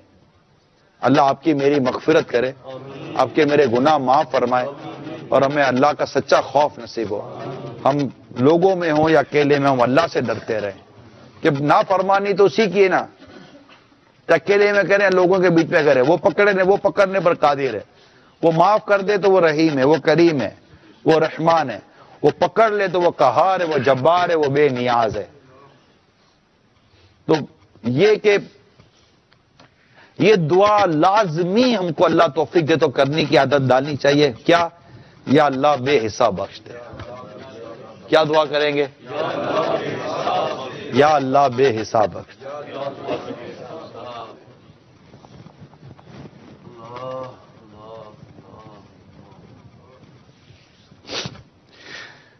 اللہ آپ کی میری مغفرت کرے، آپ کے میرے گناہ معاف فرمائے، اور ہمیں اللہ کا سچا خوف نصیب ہو. ہم لوگوں میں ہوں یا اکیلے میں ہوں، اللہ سے ڈرتے رہیں کہ نافرمانی تو اسی کی ہے نا. اکیلے میں کریں، لوگوں کے بیچ میں کریں، وہ پکڑنے پر قادر ہے. وہ معاف کر دے تو وہ رحیم ہے، وہ کریم ہے، وہ رحمان ہے. وہ پکڑ لے تو وہ قہار ہے، وہ جبار ہے، وہ بے نیاز ہے. تو یہ کہ یہ دعا لازمی ہم کو اللہ توفیق دے تو کرنے کی عادت ڈالنی چاہیے. کیا؟ یا اللہ بے حساب بخش دے. کیا دعا کریں گے؟ یا اللہ بے حساب بخش دے.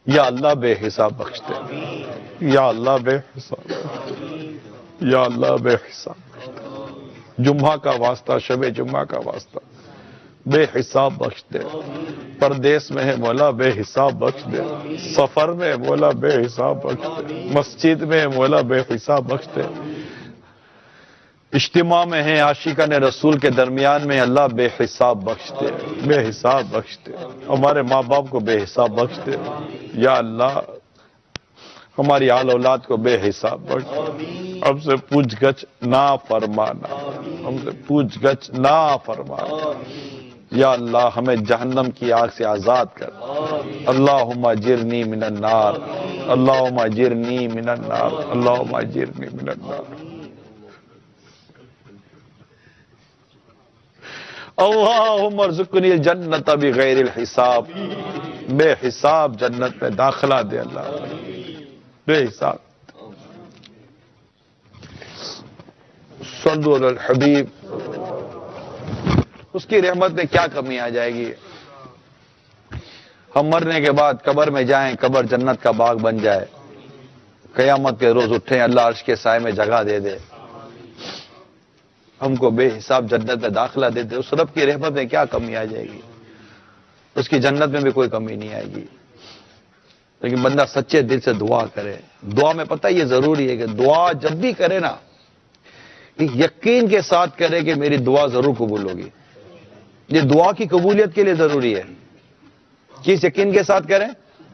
یا اللہ بے حساب بخش دے. یا اللہ بے حساب، یا اللہ بے حساب. جمعہ کا واسطہ، شب جمعہ کا واسطہ، بے حساب بخش دے. پردیس میں ہے مولا بے حساب بخش دے. سفر میں ہے مولا بے حساب بخش دے. مسجد میں ہے مولا بے حساب بخش دے. اجتماع میں ہے عاشقان رسول کے درمیان میں، اللہ بے حساب بخش دے، بے حساب بخش دے. ہمارے ماں باپ کو بے حساب بخش دے. یا اللہ ہماری آل اولاد کو بے حساب بخش دے. ہم سے پوچھ گچھ نہ فرمانا، ہم سے پوچھ گچھ نہ فرمانا. یا اللہ ہمیں جہنم کی آگ سے آزاد کر. اللہم اجرنی من النار، اللہم اجرنی من النار، اللہم اجرنی من النار. اللہم ارزقنی الجنت بغیر الحساب. بے حساب جنت میں داخلہ دے اللہ، بے حساب. صلو علی الحبیب. اس کی رحمت میں کیا کمی آ جائے گی؟ ہم مرنے کے بعد قبر میں جائیں، قبر جنت کا باغ بن جائے، قیامت کے روز اٹھیں، اللہ عرش کے سائے میں جگہ دے دے، ہم کو بے حساب جنت میں داخلہ دے دے. اس رب کی رحمت میں کیا کمی آ جائے گی؟ اس کی جنت میں بھی کوئی کمی نہیں آئے گی. لیکن بندہ سچے دل سے دعا کرے. دعا میں پتہ یہ ضروری ہے کہ دعا جب بھی کرے نا، یقین کے ساتھ کرے کہ میری دعا ضرور قبول ہوگی. یہ دعا کی قبولیت کے لیے ضروری ہے. کس یقین کے ساتھ کریں؟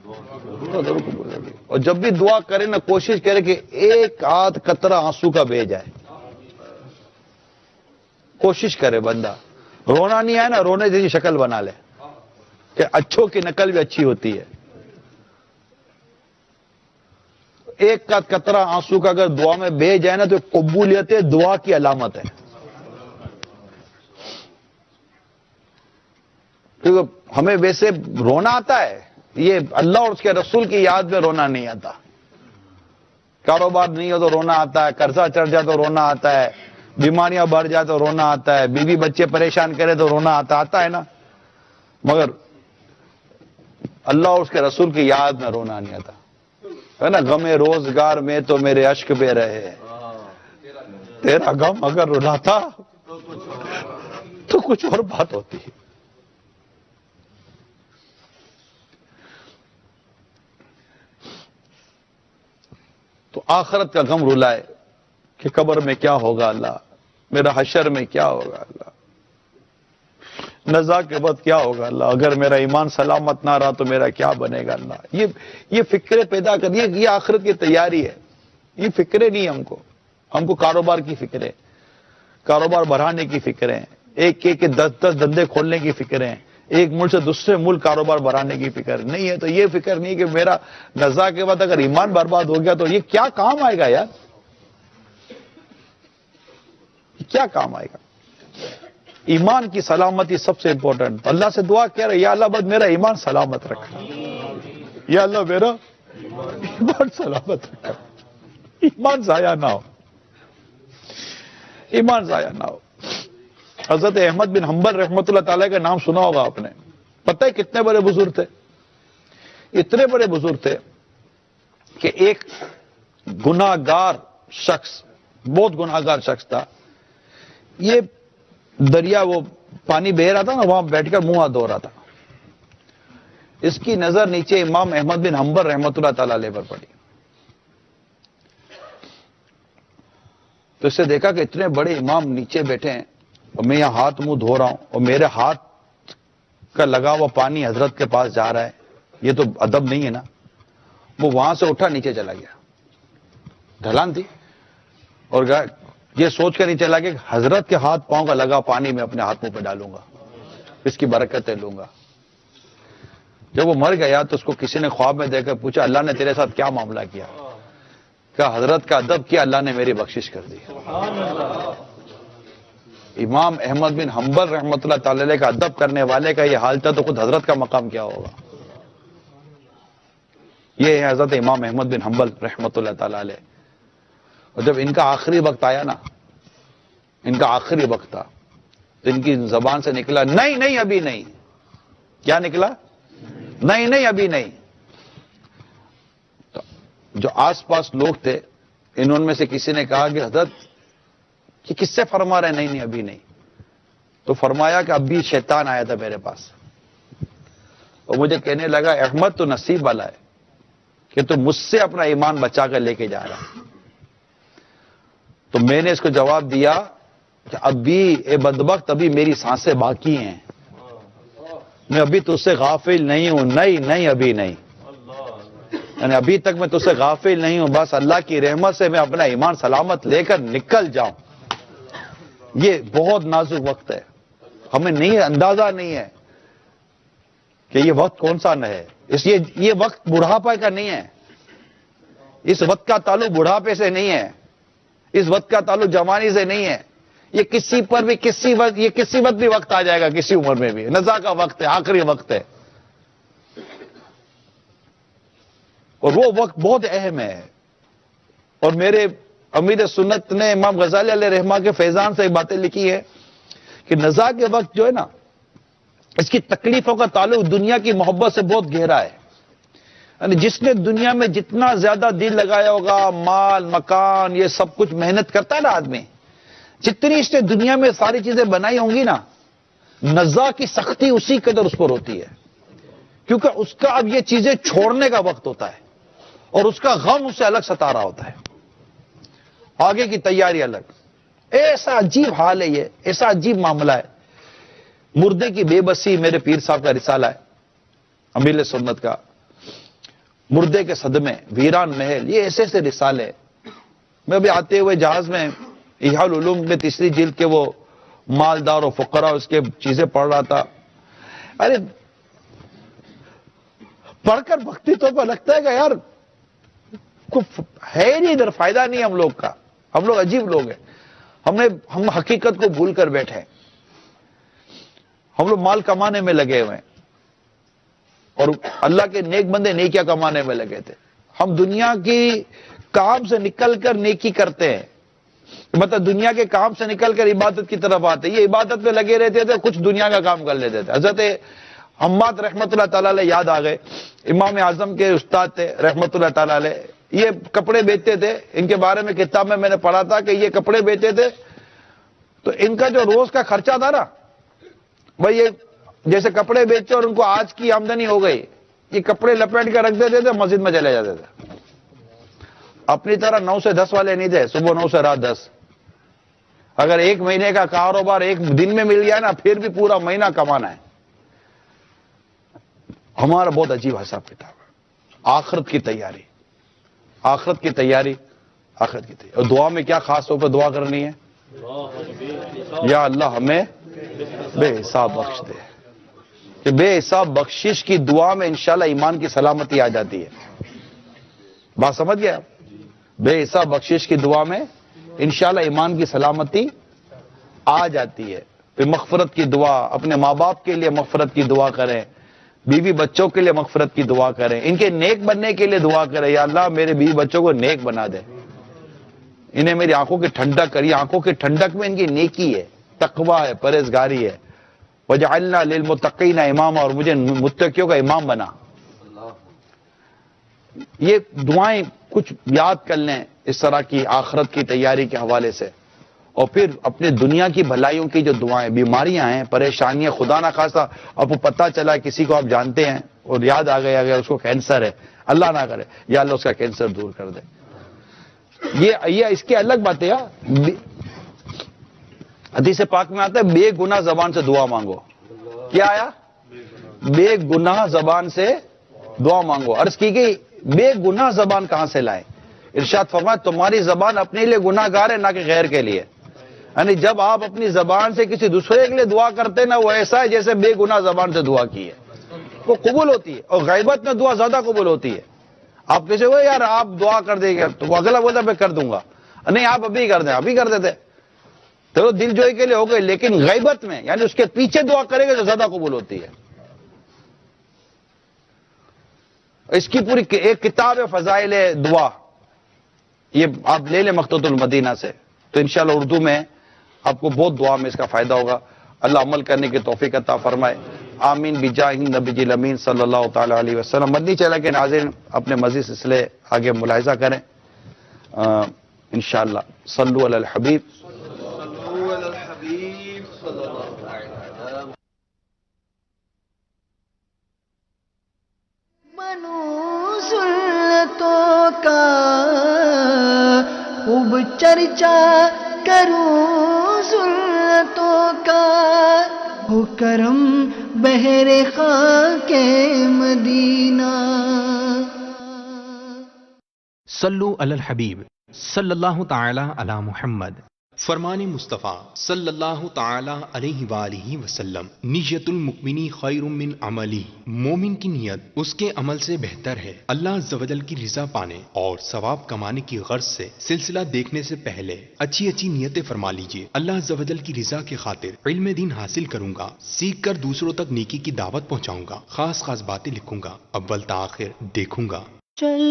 دعا ضرور قبول ہوگی. اور جب بھی دعا کرے نا، کوشش کرے کہ ایک آدھ قطرہ آنسو کا بہ جائے. کوشش کرے بندہ. رونا نہیں آئے نا، رونے جیسی شکل بنا لے کہ اچھوں کی نقل بھی اچھی ہوتی ہے. ایک کا قطرہ آنسو کا اگر دعا میں بہ جائے نا تو قبولیت دعا کی علامت ہے. کیونکہ ہمیں ویسے رونا آتا ہے یہ اللہ اور اس کے رسول کی یاد میں رونا نہیں آتا. کاروبار نہیں ہو تو رونا آتا ہے, قرضہ چڑھ جائے تو رونا آتا ہے, بیماریاں بڑھ جائے تو رونا آتا ہے, بیوی بچے پریشان کرے تو رونا آتا ہے نا. مگر اللہ اور اس کے رسول کی یاد میں رونا نہیں آتا ہے نا. غم روزگار میں تو میرے اشک بہ رہے, تیرا غم اگر رلاتا تو کچھ اور بات ہوتی ہے. تو آخرت کا غم رلائے کہ قبر میں کیا ہوگا اللہ, میرا حشر میں کیا ہوگا اللہ, نزا کے بعد کیا ہوگا اللہ, اگر میرا ایمان سلامت نہ رہا تو میرا کیا بنے گا اللہ. یہ فکریں پیدا کر, یہ آخرت کی تیاری ہے. یہ فکریں نہیں ہم کو کاروبار کی فکریں, کاروبار بڑھانے کی فکریں, ایک 10 دندے کھولنے کی فکریں, ایک ملک سے دوسرے ملک کاروبار بڑھانے کی فکر نہیں ہے. تو یہ فکر نہیں کہ میرا نزا کے بعد اگر ایمان برباد ہو گیا تو یہ کیا کام آئے گا یار, کیا کام آئے گا. ایمان کی سلامتی سب سے امپورٹنٹ. اللہ سے دعا کہہ رہے, یا اللہ بس میرا ایمان سلامت رکھا, یا اللہ میرا ایمان سلامت رکھا, ایمان ضائع نہ ہو, ایمان ضائع نہ ہو. حضرت احمد بن حنبل رحمۃ اللہ تعالی کا نام سنا ہوگا آپ نے. پتہ ہے کتنے بڑے بزرگ تھے؟ اتنے بڑے بزرگ تھے کہ ایک گناہگار شخص, بہت گناہگار شخص تھا, یہ دریا وہ پانی بہ رہا تھا نا, وہاں بیٹھ کر منہ ہاتھ دھو رہا تھا. اس کی نظر نیچے امام احمد بن حنبل رحمۃ اللہ تعالی علیہ پر پڑی. تو اس سے دیکھا کہ اتنے بڑے امام نیچے بیٹھے ہیں اور میں یہاں ہاتھ منہ دھو رہا ہوں اور میرے ہاتھ کا لگا ہوا پانی حضرت کے پاس جا رہا ہے, یہ تو ادب نہیں ہے نا. وہ وہاں سے اٹھا نیچے چلا گیا, ڈھلان تھی, اور یہ سوچ کر نہیں چلا کہ حضرت کے ہاتھ پاؤں کا لگا پانی میں اپنے ہاتھ منہ پہ ڈالوں گا, اس کی برکتیں لوں گا. جب وہ مر گیا تو اس کو کسی نے خواب میں دیکھ کر پوچھا, اللہ نے تیرے ساتھ کیا معاملہ کیا؟ کہا حضرت کا ادب کیا, اللہ نے میری بخشش کر دی. امام احمد بن حنبل رحمۃ اللہ تعالی علیہ کا ادب کرنے والے کا یہ حال تھا تو خود حضرت کا مقام کیا ہوگا. یہ ہے حضرت امام احمد بن حنبل رحمۃ اللہ تعالی علیہ. اور جب ان کا آخری وقت آیا نا, ان کا آخری وقت تھا, تو ان کی زبان سے نکلا, نہیں نہیں ابھی نہیں. کیا نکلا؟ نہیں نہیں ابھی نہیں. تو جو آس پاس لوگ تھے انہوں میں سے کسی نے کہا کہ حضرت کہ کس سے فرما رہے نہیں نہیں ابھی نہیں؟ تو فرمایا کہ ابھی شیطان آیا تھا میرے پاس اور مجھے کہنے لگا احمد تو نصیب والا ہے کہ تو مجھ سے اپنا ایمان بچا کر لے کے جا رہا. تو میں نے اس کو جواب دیا کہ ابھی اے بدبخت ابھی میری سانسیں باقی ہیں, میں ابھی تجھ سے غافل نہیں ہوں. نہیں نہیں ابھی نہیں, یعنی ابھی تک میں تجھ سے غافل نہیں ہوں, بس اللہ کی رحمت سے میں اپنا ایمان سلامت لے کر نکل جاؤں. یہ بہت نازک وقت ہے, ہمیں نہیں اندازہ نہیں ہے کہ یہ وقت کون سا نہ ہے. یہ وقت بڑھاپے کا نہیں ہے, اس وقت کا تعلق بڑھاپے سے نہیں ہے, اس وقت کا تعلق جوانی سے نہیں ہے. یہ کسی پر بھی کسی وقت بھی وقت آ جائے گا, کسی عمر میں بھی. نزا کا وقت ہے, آخری وقت ہے, اور وہ وقت بہت اہم ہے. اور میرے امیر سنت نے امام غزالی علیہ رحمہ کے فیضان سے باتیں لکھی ہے کہ نزا کے وقت جو ہے نا, اس کی تکلیفوں کا تعلق دنیا کی محبت سے بہت گہرا ہے. یعنی جس نے دنیا میں جتنا زیادہ دل لگایا ہوگا, مال مکان یہ سب کچھ محنت کرتا ہے نا آدمی, جتنی اس نے دنیا میں ساری چیزیں بنائی ہوں گی نا, نزا کی سختی اسی قدر اس پر ہوتی ہے, کیونکہ اس کا اب یہ چیزیں چھوڑنے کا وقت ہوتا ہے اور اس کا غم اسے الگ ستا رہا ہوتا ہے, آگے کی تیاری الگ. ایسا عجیب حال ہے, یہ ایسا عجیب معاملہ ہے. مردے کی بے بسی میرے پیر صاحب کا رسالہ ہے امیر سنت کا, مردے کے صدمے, ویران محل, یہ ایسے ایسے رسالے. میں ابھی آتے ہوئے جہاز میں احیاء العلوم میں 3 جلد کے وہ مالدار و فقراء اس کے چیزیں پڑھ رہا تھا. ارے پڑھ کر بھکتی تو پر لگتا ہے کہ یار ہے نہیں, ادھر فائدہ نہیں ہم لوگ کا. ہم لوگ عجیب لوگ ہیں, ہم حقیقت کو بھول کر بیٹھے ہیں. ہم لوگ مال کمانے میں لگے ہوئے ہیں. اور اللہ کے نیک بندے نیکیاں کمانے میں لگے تھے. ہم دنیا کی کام سے نکل کر نیکی کرتے ہیں, مطلب دنیا کے کام سے نکل کر عبادت کی طرف آتے. یہ عبادت میں لگے رہتے تھے, کچھ دنیا کا کام کر لیتے تھے. حضرت حماد رحمت اللہ تعالی علیہ یاد آ گئے, امام اعظم کے استاد تھے رحمت اللہ تعالی علیہ. یہ کپڑے بیچتے تھے, ان کے بارے میں کتاب میں نے پڑھا تھا کہ یہ کپڑے بیچتے تھے تو ان کا جو روز کا خرچہ تھا نا بھائی, یہ جیسے کپڑے بیچتے اور ان کو آج کی آمدنی ہو گئی, یہ کپڑے لپیٹ کر رکھ دیتے تھے, مسجد میں چلے جاتے تھے. اپنی طرح 9 سے 10 والے نہیں تھے, صبح 9 سے رات 10. اگر ایک مہینے کا کاروبار ایک دن میں مل گیا نا, پھر بھی پورا مہینہ کمانا ہے. ہمارا بہت عجیب حساب کتاب ہے. آخرت کی تیاری, آخرت کی تیاری, آخرت کی تیاری. اور دعا میں کیا خاص طور پر دعا کرنی ہے, یا اللہ ہمیں بے حساب بخش دے. کہ بے حساب بخشش کی دعا میں انشاءاللہ ایمان کی سلامتی آ جاتی ہے. بات سمجھ گیا؟ بے حساب بخشش کی دعا میں انشاءاللہ ایمان کی سلامتی آ جاتی ہے. پھر مغفرت کی دعا, اپنے ماں باپ کے لیے مغفرت کی دعا کریں, بیوی بچوں کے لیے مغفرت کی دعا کریں, ان کے نیک بننے کے لیے دعا کریں. یا اللہ میرے بیوی بچوں کو نیک بنا دے, انہیں میری آنکھوں کی ٹھنڈک کری. آنکھوں کی ٹھنڈک میں ان کی نیکی ہے, تقوی ہے, پرہیزگاری ہے. وجعلنا للمتقین اماما, اور مجھے متقیوں کا امام بنا. یہ دعائیں کچھ یاد کر لیں اس طرح کی آخرت کی تیاری کے حوالے سے. اور پھر اپنے دنیا کی بھلائیوں کی جو دعائیں, بیماریاں ہیں, پریشانیاں, خدا نہ خواستہ اب وہ پتہ چلا کسی کو آپ جانتے ہیں اور یاد آ گیا اگر اس کو کینسر ہے, اللہ نہ کرے, یا اللہ اس کا کینسر دور کر دے. یہ اس کی الگ بات ہے. حدیث پاک میں آتا ہے بے گناہ زبان سے دعا مانگو. کیا آیا؟ بے گناہ زبان سے دعا مانگو. عرض کی گئی بے گناہ زبان کہاں سے لائیں؟ ارشاد فرمایا تمہاری زبان اپنے لیے گناہ گار ہے, نہ کہ غیر کے لیے. یعنی جب آپ اپنی زبان سے کسی دوسرے کے لیے دعا کرتے ہیں نا, وہ ایسا ہے جیسے بے گناہ زبان سے دعا کی ہے, وہ قبول ہوتی ہے. اور غیبت میں دعا زیادہ قبول ہوتی ہے. آپ کیسے ہوئے یار آپ دعا کر دیں گے, تو وہ اگلا بولتا میں کر دوں گا, نہیں آپ ابھی کر دیں, ابھی کر دیتے تو دل جوئی کے لیے ہو گئے. لیکن غیبت میں یعنی اس کے پیچھے دعا کرے گا تو زیادہ قبول ہوتی ہے. اس کی پوری ایک کتاب ہے فضائل دعا, یہ آپ لے لیں مکتبۃ المدینہ سے, تو انشاءاللہ اردو میں آپ کو بہت دعا میں اس کا فائدہ ہوگا. اللہ عمل کرنے کی توفیق عطا فرمائے. آمین بجاہ نبی الامین صلی اللہ تعالی علیہ وسلم. مدنی چینل کے ناظرین اپنے مزید سلسلے آگے ملاحظہ کریں انشاءاللہ. صلو علی الحبیب. بنو سنتوں کا خوب چرچا کروں, سنتوں کا ہو کرم بہر خاک مدینہ. صلو علی الحبیب صلی اللہ تعالی علی محمد. فرمان مصطفیٰ صلی اللہ تعالی علیہ وآلہ وسلم, نیت المؤمنی خیر من عملی. مومن کی نیت اس کے عمل سے بہتر ہے. اللہ عز و جل کی رضا پانے اور ثواب کمانے کی غرض سے سلسلہ دیکھنے سے پہلے اچھی اچھی نیتیں فرما لیجئے. اللہ عز و جل کی رضا کی خاطر علم دین حاصل کروں گا, سیکھ کر دوسروں تک نیکی کی دعوت پہنچاؤں گا, خاص خاص باتیں لکھوں گا, اول تا آخر دیکھوں گا. چل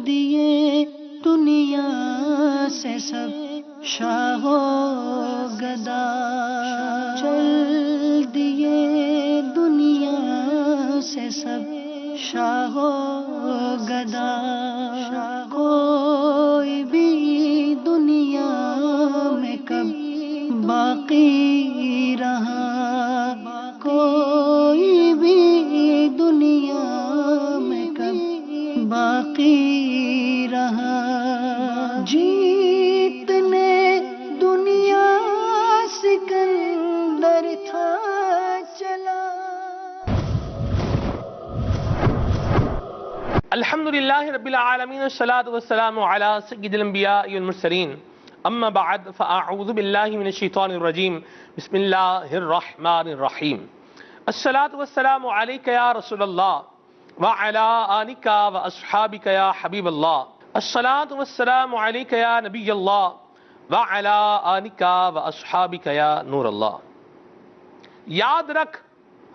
دیے دنیا سے سب شاہ و گدا, چل دیے دنیا سے سب شاہ و گدا. کوئی بھی دنیا میں کب باقی رہا, کوئی بھی دنیا میں کب باقی رہا. جیتنے دنیا سکندر تھا چلا. الحمدللہ رب العالمین, والصلاة والسلام علی سید الانبیاء والمرسلین, اما بعد فاعوذ باللہ من الشیطان الرجیم, بسم اللہ الرحمن الرحیم. الصلاة والسلام علیک یا رسول اللہ وعلی آلک واصحابک یا حبیب اللہ. الصلاة والسلام علیک یا نبی اللہ وعلی آلک واصحابک یا نور اللہ. یاد رکھ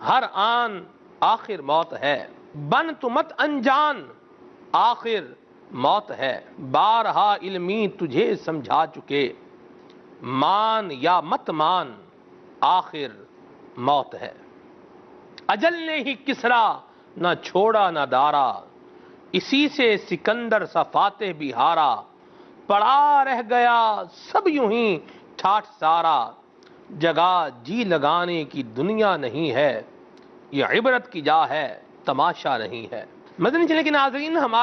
ہر آن آخر موت ہے، بن تو مت انجان آخر موت ہے، بارہا علمی تجھے سمجھا چکے، مان یا مت مان آخر موت ہے۔ اجل نے ہی کسرا نہ چھوڑا نہ دارا، اسی سے سکندر سا فاتح بھی ہارا، پڑا رہ گیا سب یوں ہی ٹھاٹھ سارا، جگہ جی لگانے کی دنیا نہیں ہے، یہ عبرت کی جا ہے تماشا نہیں ہے۔ مدنی چینل کے ناظرین، ہمارے